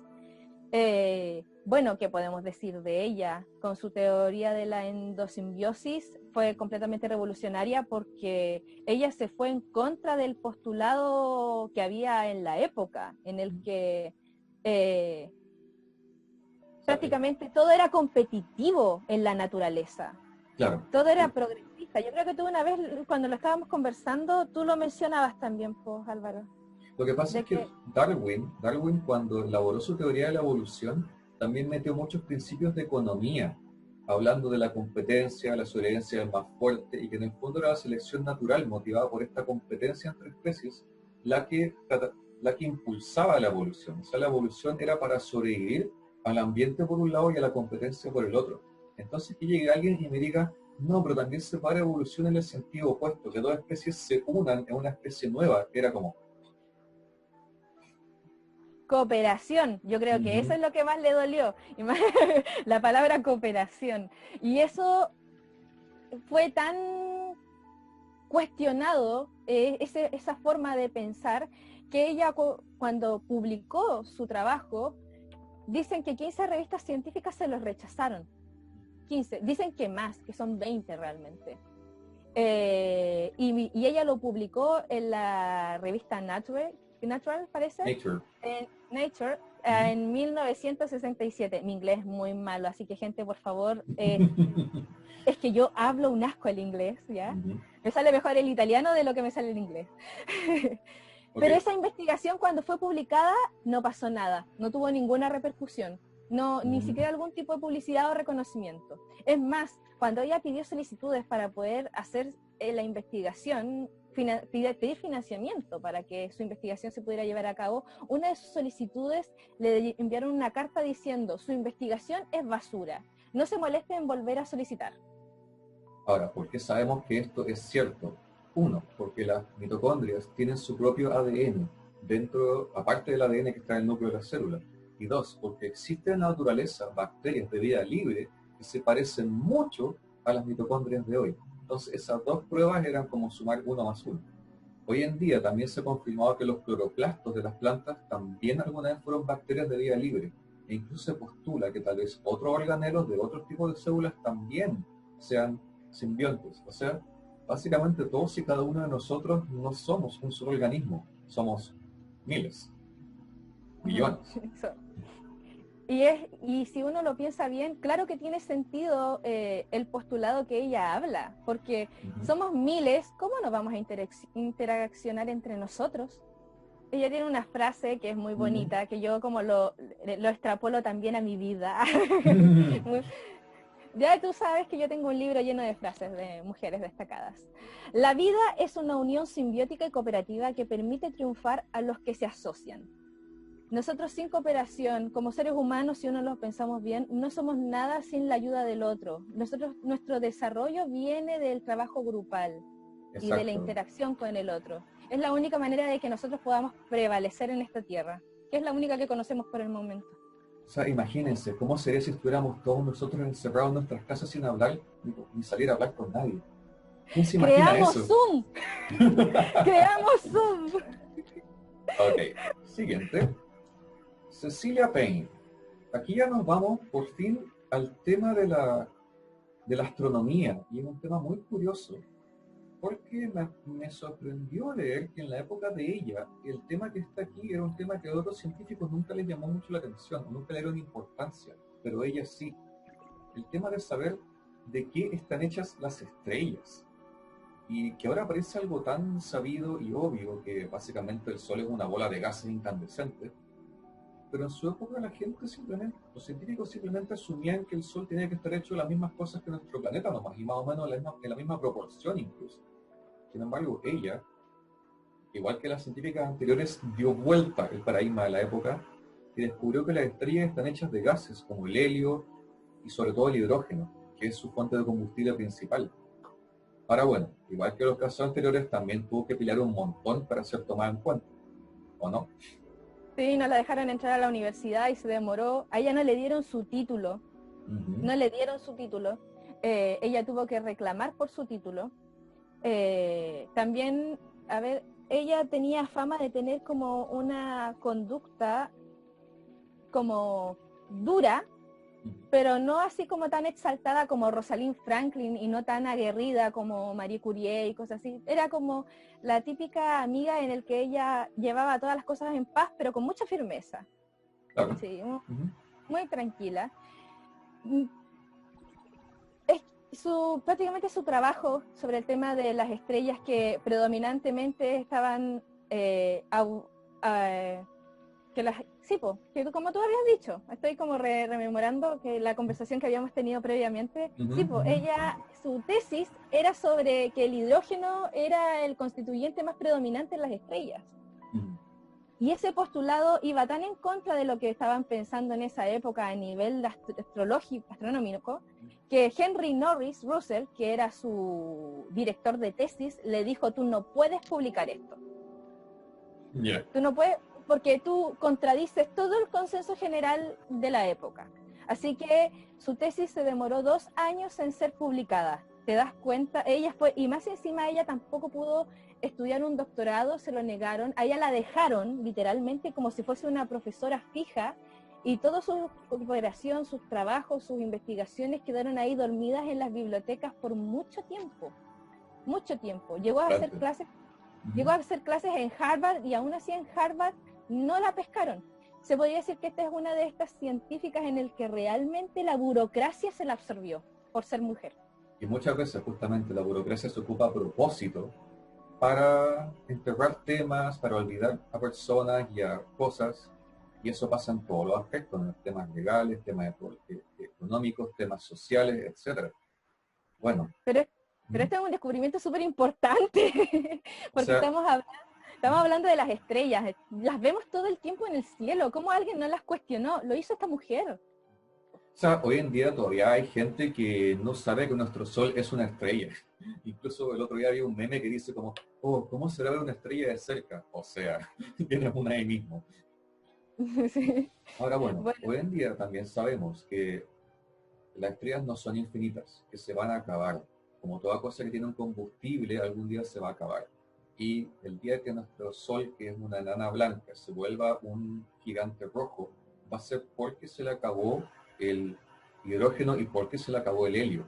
Bueno, ¿qué podemos decir de ella? Con su teoría de la endosimbiosis fue completamente revolucionaria porque ella se fue en contra del postulado que había en la época, en el que O sea, prácticamente todo era competitivo en la naturaleza, claro. todo era progresista. Yo creo que tú una vez, cuando lo estábamos conversando, tú lo mencionabas también, pues, Álvaro, Lo que pasa es de que que Darwin cuando elaboró su teoría de la evolución, también metió muchos principios de economía, hablando de la competencia, la sobrevivencia del más fuerte, y que en el fondo era la selección natural motivada por esta competencia entre especies la que, la que impulsaba la evolución. O sea, la evolución era para sobrevivir al ambiente por un lado y a la competencia por el otro. Entonces que llegue alguien y me diga, no, pero también se para evolución en el sentido opuesto, que dos especies se unan en una especie nueva, era como, cooperación, yo creo que eso ujú. es lo que más le dolió, y más, la palabra cooperación. Y eso fue tan cuestionado, esa forma de pensar, que ella cuando publicó su trabajo, dicen que 15 revistas científicas se los rechazaron. 15, dicen que más, que son 20 realmente. Y ella lo publicó en la revista Natural parece, Nature. en Nature, Ujú. en 1967. Mi inglés es muy malo, así que gente, por favor, es que yo hablo un asco el inglés, ¿ya? Ujú. Me sale mejor el italiano de lo que me sale el inglés. Ok. Pero esa investigación cuando fue publicada no pasó nada, no tuvo ninguna repercusión, no, ni Ujú. siquiera algún tipo de publicidad o reconocimiento. Es más, cuando ella pidió solicitudes para poder hacer la investigación, pedir financiamiento para que su investigación se pudiera llevar a cabo, una de sus solicitudes le enviaron una carta diciendo: su investigación es basura, no se moleste en volver a solicitar. Ahora, ¿por qué sabemos que esto es cierto? Uno, porque las mitocondrias tienen su propio ADN dentro, aparte del ADN que está en el núcleo de la célula. Y dos, porque existen en la naturaleza bacterias de vida libre que se parecen mucho a las mitocondrias de hoy. Entonces, esas dos pruebas eran como sumar uno más uno. Hoy en día también se ha confirmado que los cloroplastos de las plantas también alguna vez fueron bacterias de vida libre. E incluso se postula que tal vez otros organelos de otros tipos de células también sean simbiontes. O sea, básicamente todos y cada uno de nosotros no somos un solo organismo, somos miles, millones. Y si uno lo piensa bien, claro que tiene sentido el postulado que ella habla, porque Ujú. somos miles, ¿cómo nos vamos a interaccionar entre nosotros? Ella tiene una frase que es muy Ujú. bonita, que yo como lo extrapolo también a mi vida. Ya tú sabes que yo tengo un libro lleno de frases de mujeres destacadas. La vida es una unión simbiótica y cooperativa que permite triunfar a los que se asocian. Nosotros sin cooperación, como seres humanos, si uno lo pensamos bien, no somos nada sin la ayuda del otro. Nuestro desarrollo viene del trabajo grupal y de la Exacto. interacción con el otro. Es la única manera de que nosotros podamos prevalecer en esta tierra, que es la única que conocemos por el momento. O sea, imagínense, ¿cómo sería si estuviéramos todos nosotros encerrados en nuestras casas sin hablar ni salir a hablar con nadie? ¿Quién se imagina ¡Creamos eso? Zoom! ¡Creamos Zoom! Ok, siguiente. Cecilia Payne. Aquí ya nos vamos por fin al tema de la astronomía, y es un tema muy curioso, porque me sorprendió leer que en la época de ella, el tema que está aquí era un tema que a otros científicos nunca les llamó mucho la atención, nunca le dieron importancia, pero ella sí. El tema de saber de qué están hechas las estrellas, y que ahora parece algo tan sabido y obvio que básicamente el Sol es una bola de gases incandescentes, pero en su época la gente simplemente, los científicos simplemente asumían que el Sol tenía que estar hecho de las mismas cosas que nuestro planeta nomás, y más o menos en la misma proporción incluso. Sin embargo, ella, igual que las científicas anteriores, dio vuelta el paradigma de la época y descubrió que las estrellas están hechas de gases como el helio y sobre todo el hidrógeno, que es su fuente de combustible principal. Ahora bueno, igual que los casos anteriores, también tuvo que pelear un montón para ser tomada en cuenta, ¿o no? Sí, no la dejaron entrar a la universidad y se demoró. A ella no le dieron su título, Ujú. no le dieron su título. Ella tuvo que reclamar por su título. También, a ver, ella tenía fama de tener como una conducta como dura, pero no así como tan exaltada como Rosalind Franklin y no tan aguerrida como Marie Curie y cosas así. Era como la típica amiga en el que ella llevaba todas las cosas en paz, pero con mucha firmeza. Claro. Sí, Ujú. muy tranquila. Prácticamente su trabajo sobre el tema de las estrellas que predominantemente estaban que como tú habías dicho, estoy como rememorando que la conversación que habíamos tenido previamente, Ujú, ujú. su tesis era sobre que el hidrógeno era el constituyente más predominante en las estrellas. Ujú. Y ese postulado iba tan en contra de lo que estaban pensando en esa época a nivel astronómico, que Henry Norris Russell, que era su director de tesis, le dijo, tú no puedes publicar esto. Yeah. Tú no puedes, porque tú contradices todo el consenso general de la época. Así que su tesis se demoró 2 años en ser publicada. ¿Te das cuenta? Ella fue, y más encima ella tampoco pudo estudiar un doctorado, se lo negaron. A ella la dejaron literalmente como si fuese una profesora fija y toda su operación, sus trabajos, sus investigaciones quedaron ahí dormidas en las bibliotecas por mucho tiempo. Mucho tiempo. Llegó a hacer clases en Harvard y aún así en Harvard no la pescaron. Se podría decir que esta es una de estas científicas en el que realmente la burocracia se la absorbió por ser mujer. Y muchas veces justamente la burocracia se ocupa a propósito para enterrar temas, para olvidar a personas y a cosas, y eso pasa en todos los aspectos, en los temas legales, temas económicos, temas sociales, etcétera. Bueno, Pero, pero este es un descubrimiento súper importante, o porque sea, estamos hablando de las estrellas, las vemos todo el tiempo en el cielo, ¿cómo alguien no las cuestionó? Lo hizo esta mujer. hoy en día todavía hay gente que no sabe que nuestro Sol es una estrella. Incluso el otro día había un meme que dice como, oh, ¿cómo será ver una estrella de cerca? O sea, tienes una ahí mismo. Sí. Ahora bueno, Bueno, hoy en día también sabemos que las estrellas no son infinitas, que se van a acabar. Como toda cosa que tiene un combustible, algún día se va a acabar. Y el día que nuestro Sol, que es una enana blanca, se vuelva un gigante rojo, va a ser porque se le acabó el hidrógeno y porque se le acabó el helio.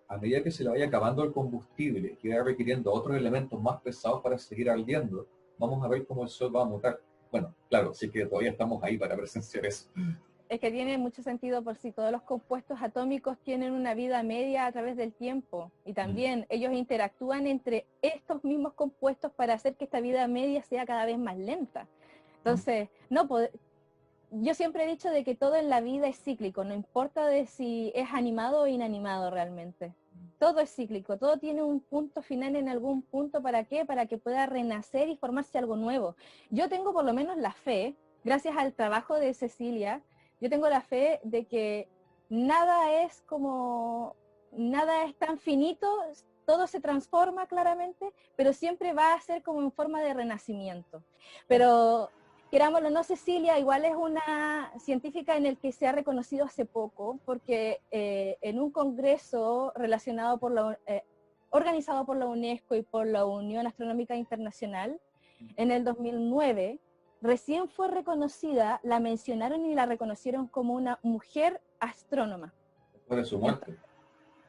A medida que se le vaya acabando el combustible, que vaya requiriendo otros elementos más pesados para seguir ardiendo, vamos a ver cómo el Sol va a mutar. Bueno, claro, sí que todavía estamos ahí para presenciar eso. es que tiene mucho sentido por si todos los compuestos atómicos tienen una vida media a través del tiempo y también ellos interactúan entre estos mismos compuestos para hacer que esta vida media sea cada vez más lenta. Entonces, yo siempre he dicho de que todo en la vida es cíclico, no importa de si es animado o inanimado realmente. Todo es cíclico, todo tiene un punto final en algún punto. ¿Para qué? Para que pueda renacer y formarse algo nuevo. Yo tengo por lo menos la fe, gracias al trabajo de Cecilia, yo tengo la fe de que nada es tan finito, todo se transforma claramente, pero siempre va a ser como en forma de renacimiento. Pero querámoslo o no, Cecilia igual es una científica en el que se ha reconocido hace poco, porque en un congreso organizado por la UNESCO y por la Unión Astronómica Internacional, en el 2009, recién fue reconocida, la mencionaron y la reconocieron como una mujer astrónoma. Después de su muerte.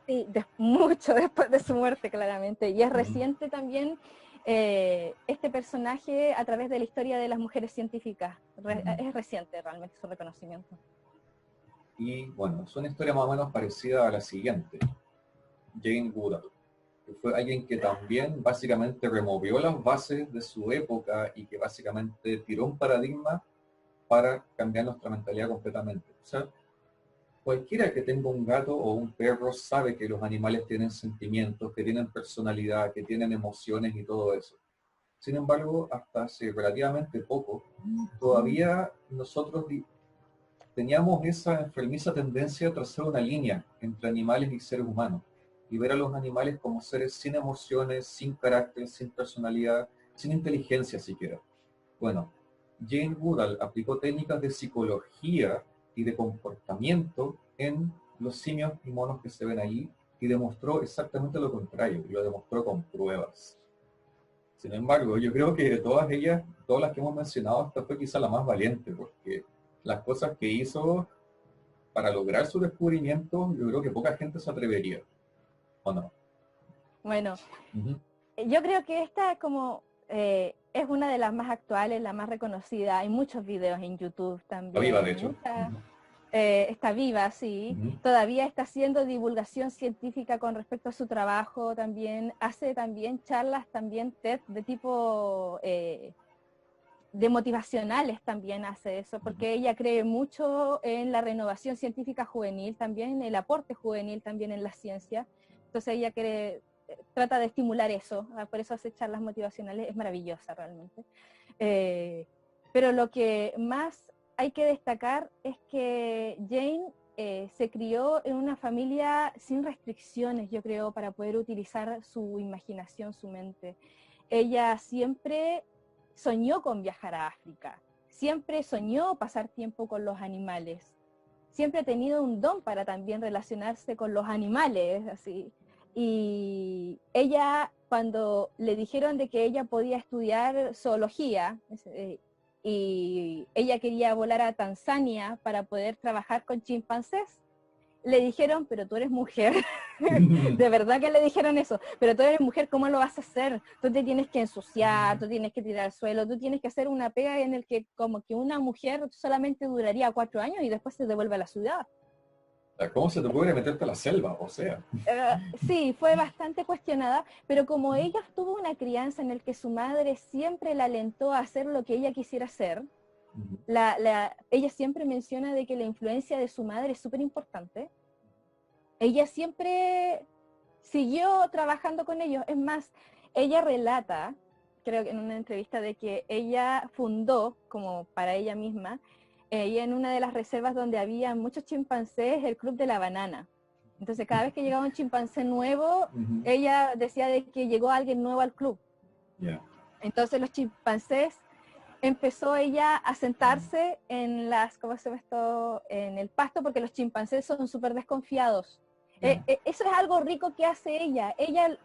Sí, mucho después de su muerte, claramente. Y es reciente también este personaje a través de la historia de las mujeres científicas. Es reciente realmente su reconocimiento. Y bueno, es una historia más o menos parecida a la siguiente. Jane Goodall, que fue alguien que también básicamente removió las bases de su época y que básicamente tiró un paradigma para cambiar nuestra mentalidad completamente. O sea, cualquiera que tenga un gato o un perro sabe que los animales tienen sentimientos, que tienen personalidad, que tienen emociones y todo eso. Sin embargo, hasta hace relativamente poco, todavía nosotros teníamos esa enfermiza tendencia a trazar una línea entre animales y seres humanos y ver a los animales como seres sin emociones, sin carácter, sin personalidad, sin inteligencia siquiera. Bueno, Jane Goodall aplicó técnicas de psicología y de comportamiento en los simios y monos que se ven allí y demostró exactamente lo contrario, y lo demostró con pruebas. Sin embargo, yo creo que de todas ellas, todas las que hemos mencionado, esta fue quizá la más valiente, porque las cosas que hizo para lograr su descubrimiento, yo creo que poca gente se atrevería, ¿o no? Bueno, Ujú. yo creo que esta como es una de las más actuales, la más reconocida. Hay muchos videos en YouTube La viva, de también. hecho. Ujú. Está viva, sí. Ujú. Todavía está haciendo divulgación científica con respecto a su trabajo. También hace también charlas, también TED de tipo de motivacionales también hace eso, Ujú. porque ella cree mucho en la renovación científica juvenil, también el aporte juvenil también en la ciencia. Entonces ella trata de estimular eso, por eso hace charlas motivacionales, es maravillosa realmente. Eh, pero lo que más hay que destacar es que Jane se crió en una familia sin restricciones, yo creo, para poder utilizar su imaginación, su mente. Ella siempre soñó con viajar a África, siempre soñó pasar tiempo con los animales, siempre ha tenido un don para también relacionarse con los animales, así. Y ella, cuando le dijeron de que ella podía estudiar zoología, y ella quería volar a Tanzania para poder trabajar con chimpancés, le dijeron, pero tú eres mujer. De verdad que le dijeron eso, pero tú eres mujer, ¿cómo lo vas a hacer? Tú te tienes que ensuciar, tú tienes que tirar al suelo, tú tienes que hacer una pega en el que como que una mujer solamente duraría 4 años y después se devuelve a la ciudad. ¿Cómo se te ocurre meterte a la selva? O sea. Sí, fue bastante cuestionada, pero como ella tuvo una crianza en el que su madre siempre la alentó a hacer lo que ella quisiera hacer, Ujú. ella siempre menciona de que la influencia de su madre es súper importante. Ella siempre siguió trabajando con ellos. Es más, ella relata, creo que en una entrevista, de que ella fundó, como para ella misma, y en una de las reservas donde había muchos chimpancés, el Club de la Banana. Entonces, cada vez que llegaba un chimpancé nuevo, Ujú. ella decía de que llegó alguien nuevo al club. Ya. Entonces, los chimpancés empezó ella a sentarse en ¿cómo se llama esto? En el pasto, porque los chimpancés son súper desconfiados. Ya. Eso es algo rico que hace ella. Ella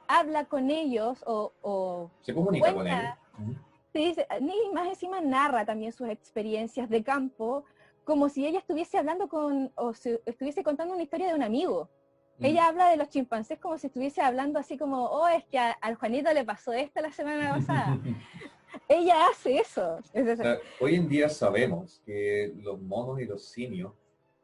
habla con ellos o Se comunica con cuenta, ellos. Ujú. sí, ni más encima narra también sus experiencias de campo, como si ella estuviese hablando o estuviese contando una historia de un amigo. Mm. Ella habla de los chimpancés como si estuviese hablando así como, oh, es que al Juanito le pasó esto la semana pasada. Ella hace eso. O sea, hoy en día sabemos que los monos y los simios,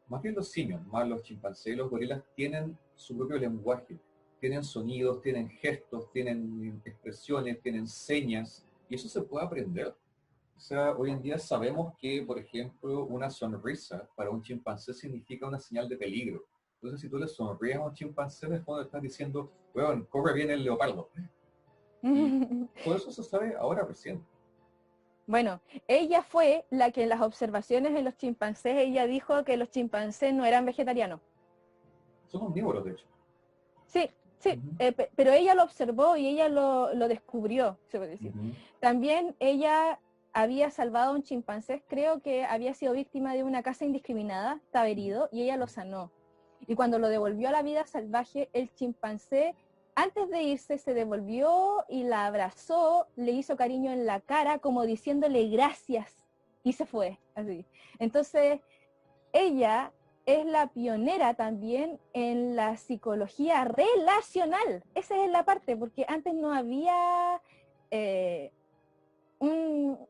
más bien los simios, más los chimpancés y los gorilas, tienen su propio lenguaje. Tienen sonidos, tienen gestos, tienen expresiones, tienen señas, y eso se puede aprender. O sea, hoy en día sabemos que, por ejemplo, una sonrisa para un chimpancé significa una señal de peligro. Entonces, si tú le sonríes a un chimpancé, de fondo estás diciendo, weón, corre bien el leopardo. Y todo eso se sabe ahora recién. Bueno, ella fue la que en las observaciones de los chimpancés, ella dijo que los chimpancés no eran vegetarianos. Son omnívoros, de hecho. Sí, sí, Ujú. pero ella lo observó y ella lo descubrió, se puede decir. Ujú. También ella había salvado a un chimpancé, creo que había sido víctima de una caza indiscriminada, estaba herido, y ella lo sanó. Y cuando lo devolvió a la vida salvaje, el chimpancé, antes de irse, se devolvió y la abrazó, le hizo cariño en la cara, como diciéndole gracias, y se fue, así. Entonces, ella es la pionera también en la psicología relacional. Esa es la parte, porque antes no había eh,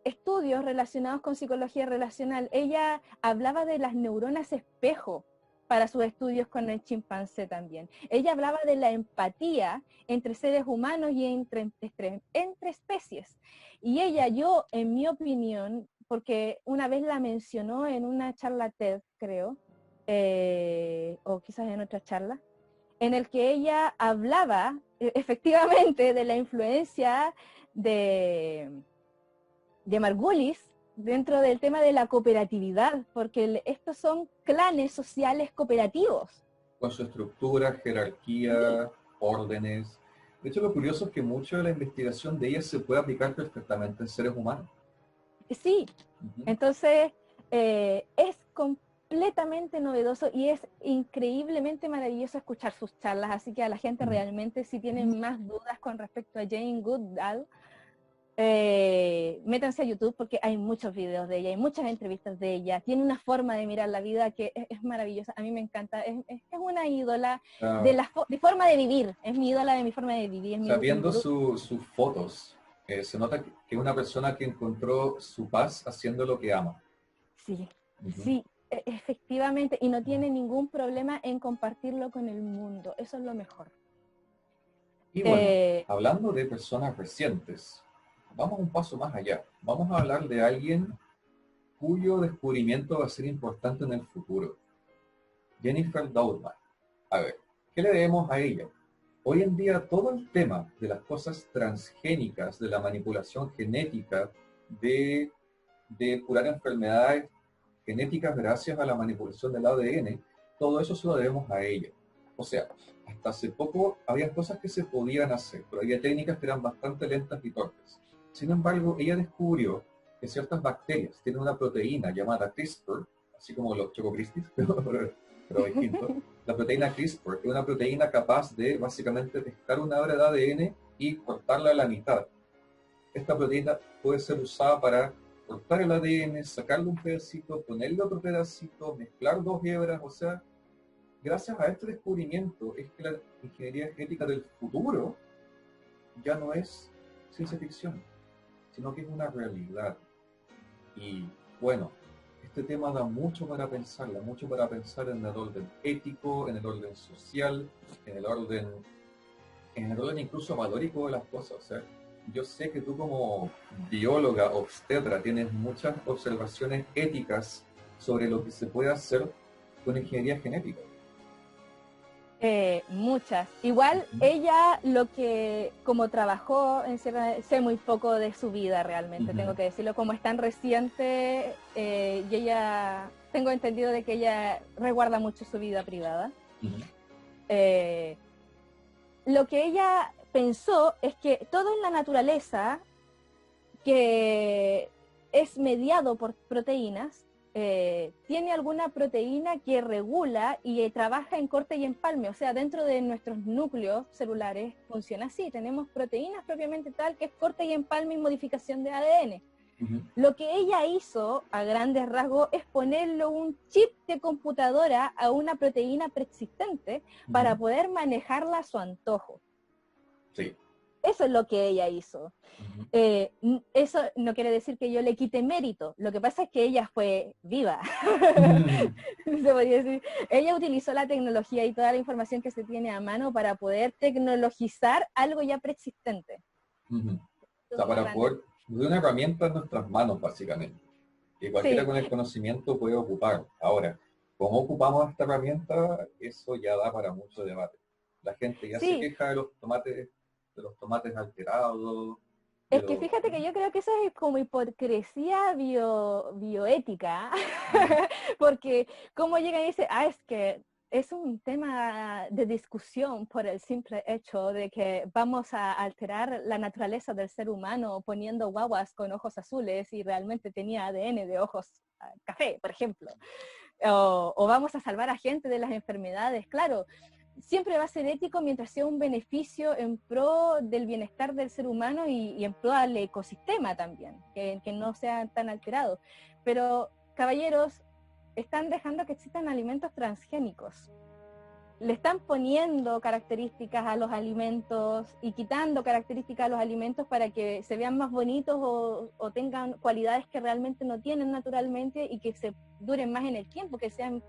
estudios relacionados con psicología relacional. Ella hablaba de las neuronas espejo para sus estudios con el chimpancé también. Ella hablaba de la empatía entre seres humanos y entre especies. Y ella, yo, en mi opinión, porque una vez la mencionó en una charla TED, creo, o quizás en otra charla, en el que ella hablaba efectivamente de la influencia de Margulis dentro del tema de la cooperatividad, porque estos son clanes sociales cooperativos. Con su estructura, Sí, jerarquía, órdenes. De hecho, lo curioso es que mucho de la investigación de ella se puede aplicar perfectamente en seres humanos. sí. Ujú. Entonces es completamente novedoso y es increíblemente maravilloso escuchar sus charlas, así que a la gente Ujú. realmente si tienen más dudas con respecto a Jane Goodall, métanse a YouTube porque hay muchos videos de ella, hay muchas entrevistas de ella, tiene una forma de mirar la vida que es maravillosa, a mí me encanta, es una ídola de Ah, de forma de vivir, es mi ídola de mi forma de vivir, es o sea, mi viendo gurú. sus fotos, se nota que es una persona que encontró su paz haciendo lo que ama. Sí, Ujú. sí, efectivamente, y no tiene ningún problema en compartirlo con el mundo, eso es lo mejor. Y bueno, Eh, hablando de personas recientes, vamos un paso más allá. Vamos a hablar de alguien cuyo descubrimiento va a ser importante en el futuro. Jennifer Doudna. A ver, ¿qué le debemos a ella? Hoy en día todo el tema de las cosas transgénicas, de la manipulación genética, de, de curar enfermedades genéticas gracias a la manipulación del ADN, todo eso se lo debemos a ella. O sea, hasta hace poco había cosas que se podían hacer, pero había técnicas que eran bastante lentas y torpes. Sin embargo, ella descubrió que ciertas bacterias tienen una proteína llamada CRISPR, así como los Choco Crispies, pero distinto. La proteína CRISPR es una proteína capaz de básicamente pescar una hebra de ADN y cortarla a la mitad. Esta proteína puede ser usada para cortar el ADN, sacarle un pedacito, ponerle otro pedacito, mezclar dos hebras. O sea, gracias a este descubrimiento es que la ingeniería genética del futuro ya no es ciencia ficción, sino que es una realidad. Y bueno, este tema da mucho para pensar, da mucho para pensar en el orden ético, en el orden social, en en el orden incluso valórico de las cosas. O sea, yo sé que tú como bióloga obstetra tienes muchas observaciones éticas sobre lo que se puede hacer con ingeniería genética. Muchas. Igual Ujú, ella lo que, como trabajó en sé muy poco de su vida realmente, ujú, tengo que decirlo, como es tan reciente, y ella, tengo entendido de que ella resguarda mucho su vida privada. ujú, Eh, lo que ella pensó es que todo en la naturaleza que es mediado por proteínas, tiene alguna proteína que regula y trabaja en corte y empalme, o sea, dentro de nuestros núcleos celulares funciona así, tenemos proteínas propiamente tal que es corte y empalme y modificación de ADN. ujú, Lo que ella hizo a grandes rasgos es ponerle un chip de computadora a una proteína preexistente ujú. para poder manejarla a su antojo. Sí. Eso es lo que ella hizo. Ujú. Eso no quiere decir que yo le quite mérito. Lo que pasa es que ella fue viva. Se podría decir. Ella utilizó la tecnología y toda la información que se tiene a mano para poder tecnologizar algo ya preexistente. Ujú. O Eso sea, es a para grandes. poder, de una herramienta en nuestras manos, básicamente, que cualquiera Sí, con el conocimiento puede ocupar. Ahora, ¿cómo ocupamos esta herramienta? Eso ya da para mucho debate. La gente ya se sí. queja de los tomates alterados, de Es que los... fíjate que yo creo que eso es como hipocresía bioética, Ujú, porque como llega y dice, es que es un tema de discusión por el simple hecho de que vamos a alterar la naturaleza del ser humano poniendo guaguas con ojos azules y realmente tenía ADN de ojos café, por ejemplo. O vamos a salvar a gente de las enfermedades. Claro, siempre va a ser ético mientras sea un beneficio en pro del bienestar del ser humano y en pro al ecosistema también, que no sean tan alterados. Pero, caballeros, están dejando que existan alimentos transgénicos. Le están poniendo características a los alimentos y quitando características a los alimentos para que se vean más bonitos o tengan cualidades que realmente no tienen naturalmente y que se duren más en el tiempo, que sean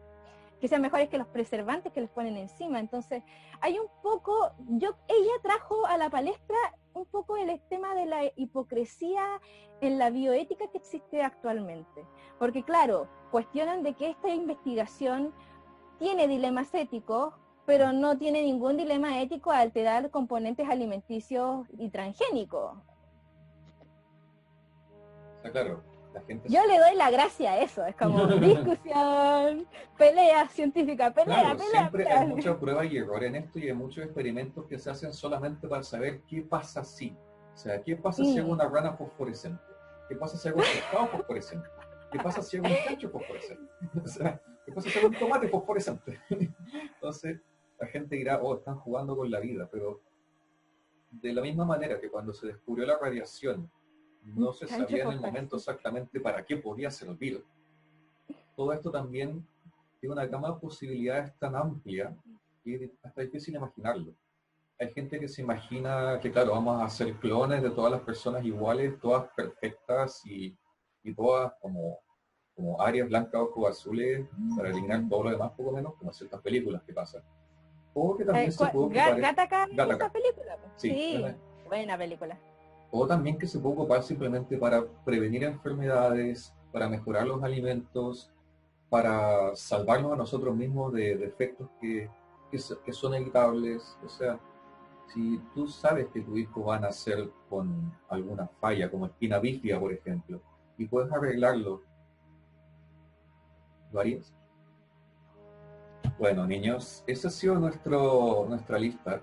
mejores que los preservantes que les ponen encima. Entonces, hay un poco, ella trajo a la palestra un poco el tema de la hipocresía en la bioética que existe actualmente. Porque claro, cuestionan de que esta investigación tiene dilemas éticos, pero no tiene ningún dilema ético a alterar componentes alimenticios y transgénicos. Está claro, la gente... Yo le doy la gracia a eso, es como discusión, pelea científica, pelea, Claro, pelea, siempre hay pelea. mucha prueba y error en esto y hay muchos experimentos que se hacen solamente para saber qué pasa si. O sea, ¿qué pasa si hago Mm. una rana fosforescente? ¿Qué pasa si hago un pescado fosforescente? ¿Qué pasa si hago un chancho fosforescente? O sea, ¿qué pasa si hago un tomate fosforescente? Entonces, la gente dirá, oh, están jugando con la vida, pero de la misma manera que cuando se descubrió la radiación no se Chancho sabía en por el momento taxi. exactamente para qué podía servir. Todo esto también tiene una gama de posibilidades tan amplia que es hasta difícil imaginarlo. Hay gente que se imagina que, claro, vamos a hacer clones de todas las personas iguales, todas perfectas y todas como áreas blancas, ojos azules, para eliminar todo lo demás, poco menos, como en ciertas películas que pasan. O que también se puede ocupar, Gataca, esa Gattaca, película. sí, Sí, buena película. o también que se puede ocupar simplemente para prevenir enfermedades, para mejorar los alimentos, para salvarnos a nosotros mismos de defectos que son evitables. O sea, si tú sabes que tu hijo va a nacer con alguna falla, como espina bífida, por ejemplo, y puedes arreglarlo, ¿lo harías? Bueno, niños, esa ha sido nuestra lista.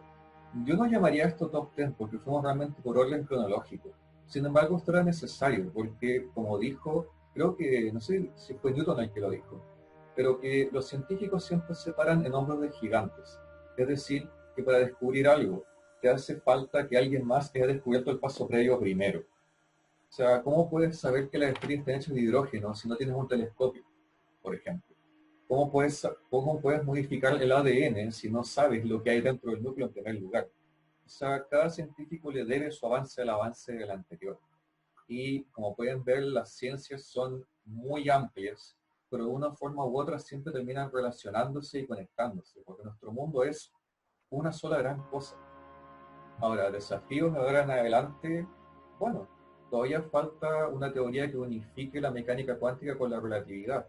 Yo no llamaría esto top 10 porque fuimos realmente por orden cronológico. Sin embargo, esto era necesario porque, como dijo, creo que, no sé si fue Newton el que lo dijo, pero que los científicos siempre se paran en hombros de gigantes. Es decir, que para descubrir algo te hace falta que alguien más haya descubierto el paso previo primero. O sea, ¿cómo puedes saber que las estrellas están hechas de hidrógeno si no tienes un telescopio, por ejemplo? ¿Cómo puedes modificar el ADN si no sabes lo que hay dentro del núcleo en primer lugar? O sea, cada científico le debe su avance al avance del anterior. Y como pueden ver, las ciencias son muy amplias, pero de una forma u otra siempre terminan relacionándose y conectándose, porque nuestro mundo es una sola gran cosa. Ahora, desafíos de ahora en adelante, bueno, todavía falta una teoría que unifique la mecánica cuántica con la relatividad.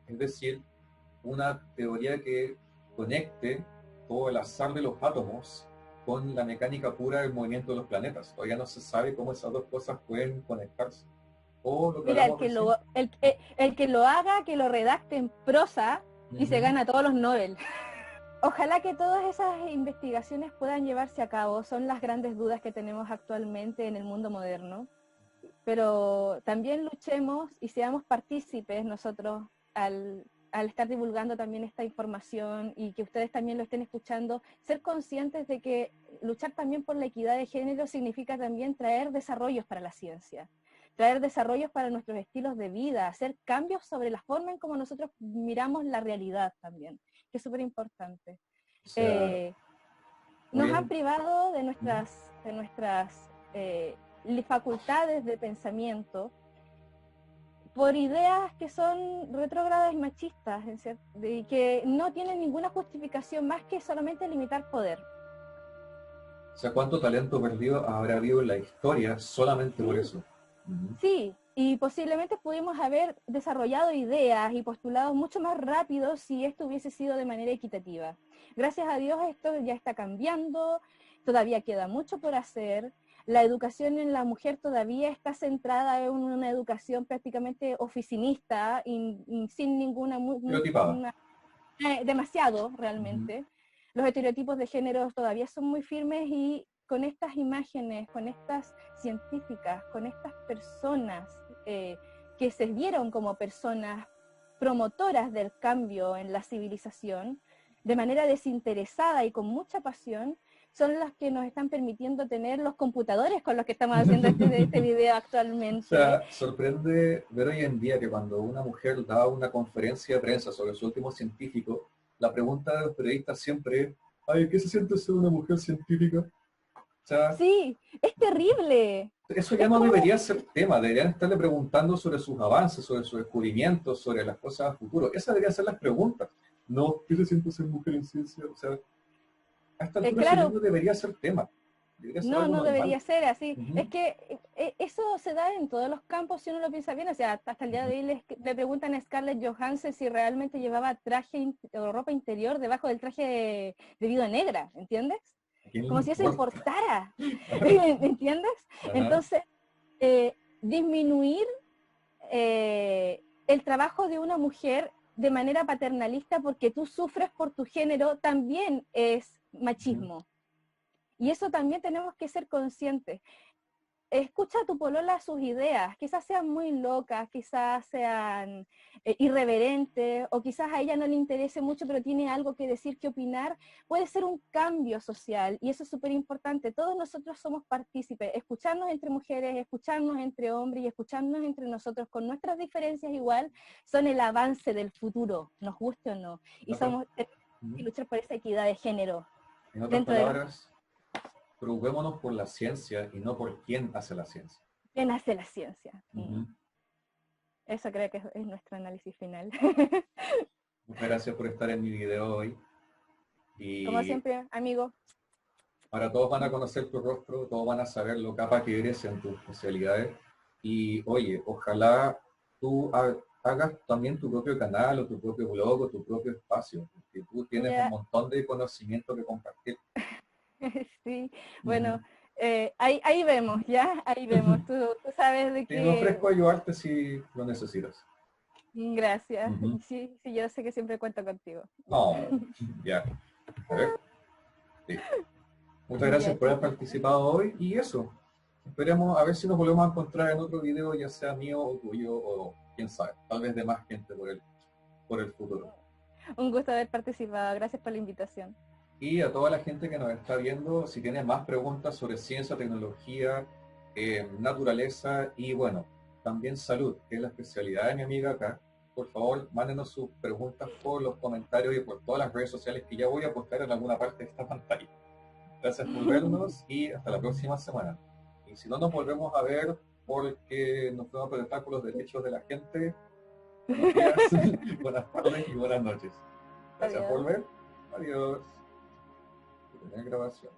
Es decir, una teoría que conecte todo el azar de los átomos con la mecánica pura del movimiento de los planetas. Todavía no se sabe cómo esas dos cosas pueden conectarse. O lo que Mira, hablamos recién. el que lo haga, que lo redacte en prosa y se Ujú. gana todos los Nobel. Ojalá que todas esas investigaciones puedan llevarse a cabo. Son las grandes dudas que tenemos actualmente en el mundo moderno. Pero también luchemos y seamos partícipes nosotros al estar divulgando también esta información y que ustedes también lo estén escuchando, ser conscientes de que luchar también por la equidad de género significa también traer desarrollos para la ciencia, traer desarrollos para nuestros estilos de vida, hacer cambios sobre la forma en cómo nosotros miramos la realidad también, que es súper importante. O sea, Eh, hoy Nos han en... privado Ujú. de nuestras facultades de pensamiento por ideas que son retrógradas y machistas, y que no tienen ninguna justificación más que solamente limitar poder. O sea, ¿cuánto talento perdido habrá habido en la historia solamente por Sí, eso? Ujú. sí, y posiblemente pudimos haber desarrollado ideas y postulados mucho más rápido si esto hubiese sido de manera equitativa. Gracias a Dios esto ya está cambiando, todavía queda mucho por hacer. La educación en la mujer todavía está centrada en una educación prácticamente oficinista y sin ninguna, Estereotipada. demasiado Ujú. realmente. Los estereotipos de género todavía son muy firmes y con estas imágenes, con estas científicas, con estas personas que se vieron como personas promotoras del cambio en la civilización, de manera desinteresada y con mucha pasión, son las que nos están permitiendo tener los computadores con los que estamos haciendo este video O actualmente. sea, sorprende ver hoy en día que cuando una mujer da una conferencia de prensa sobre su último científico, la pregunta de los periodistas siempre es, ay, ¿qué se siente ser una mujer científica? O sea, Sí, es terrible. eso ya Es no como, debería ser tema, deberían estarle preguntando sobre sus avances, sobre sus descubrimientos, sobre las cosas a futuro. Esas deberían ser las preguntas. No, ¿qué se siente ser mujer en ciencia? O sea, a esta altura eso ya claro, no debería ser tema. Debería ser no, algo no normal. debería ser así. Ujú, Es que eso se da en todos los campos si uno lo piensa bien. O sea, hasta el día ujú. de hoy le preguntan a Scarlett Johansson si realmente llevaba o ropa interior debajo del traje de viuda negra, ¿entiendes? ¿A quién le Como si eso importa? importara, Claro. ¿entiendes? Ajá. Entonces, disminuir el trabajo de una mujer de manera paternalista porque tú sufres por tu género también es Ujú. machismo. Y eso también tenemos que ser conscientes. escucha a tu polola sus ideas, quizás sean muy locas, quizás sean irreverentes, o quizás a ella no le interese mucho, pero tiene algo que decir, que opinar, puede ser un cambio social, y eso es súper importante. Todos nosotros somos partícipes, escucharnos entre mujeres, escucharnos entre hombres y escucharnos entre nosotros con nuestras diferencias igual, son el avance del futuro, nos guste o no, y tenemos que luchar por esa equidad de género. En otras Dentro de palabras, preocupémonos por la ciencia y no por quién hace la ciencia. quién hace la ciencia. Eso creo que es nuestro análisis final. Muchas gracias por estar en mi video hoy. Y Como siempre, amigo. ahora todos van a conocer tu rostro, todos van a saber lo capaz que eres en tus especialidades. Y oye, ojalá tú hagas también tu propio canal o tu propio blog o tu propio espacio, porque tú tienes un montón de conocimiento que compartir. Sí, bueno, ahí vemos, ¿ya? Ahí vemos. Tú sabes de Sí, me que... ofrezco a ayudarte si lo necesitas. Gracias. Sí, sí, yo sé que siempre cuento contigo. Oh, ya. A ver. Sí. Muchas gracias por haber participado hoy y eso. Esperemos a ver si nos volvemos a encontrar en otro video, ya sea mío o tuyo o quién sabe, tal vez de más gente por el futuro. Un gusto haber participado. Gracias por la invitación. Y a toda la gente que nos está viendo, si tiene más preguntas sobre ciencia, tecnología, naturaleza y bueno, también salud, que es la especialidad de mi amiga acá, por favor, mándenos sus preguntas por los comentarios y por todas las redes sociales que ya voy a postar en alguna parte de esta pantalla. Gracias por vernos y hasta la próxima semana. Y si no nos volvemos a ver porque nos vamos a protestar por los derechos de la gente, buenos días, buenas tardes y buenas noches. Gracias por ver. Adiós. Grabación.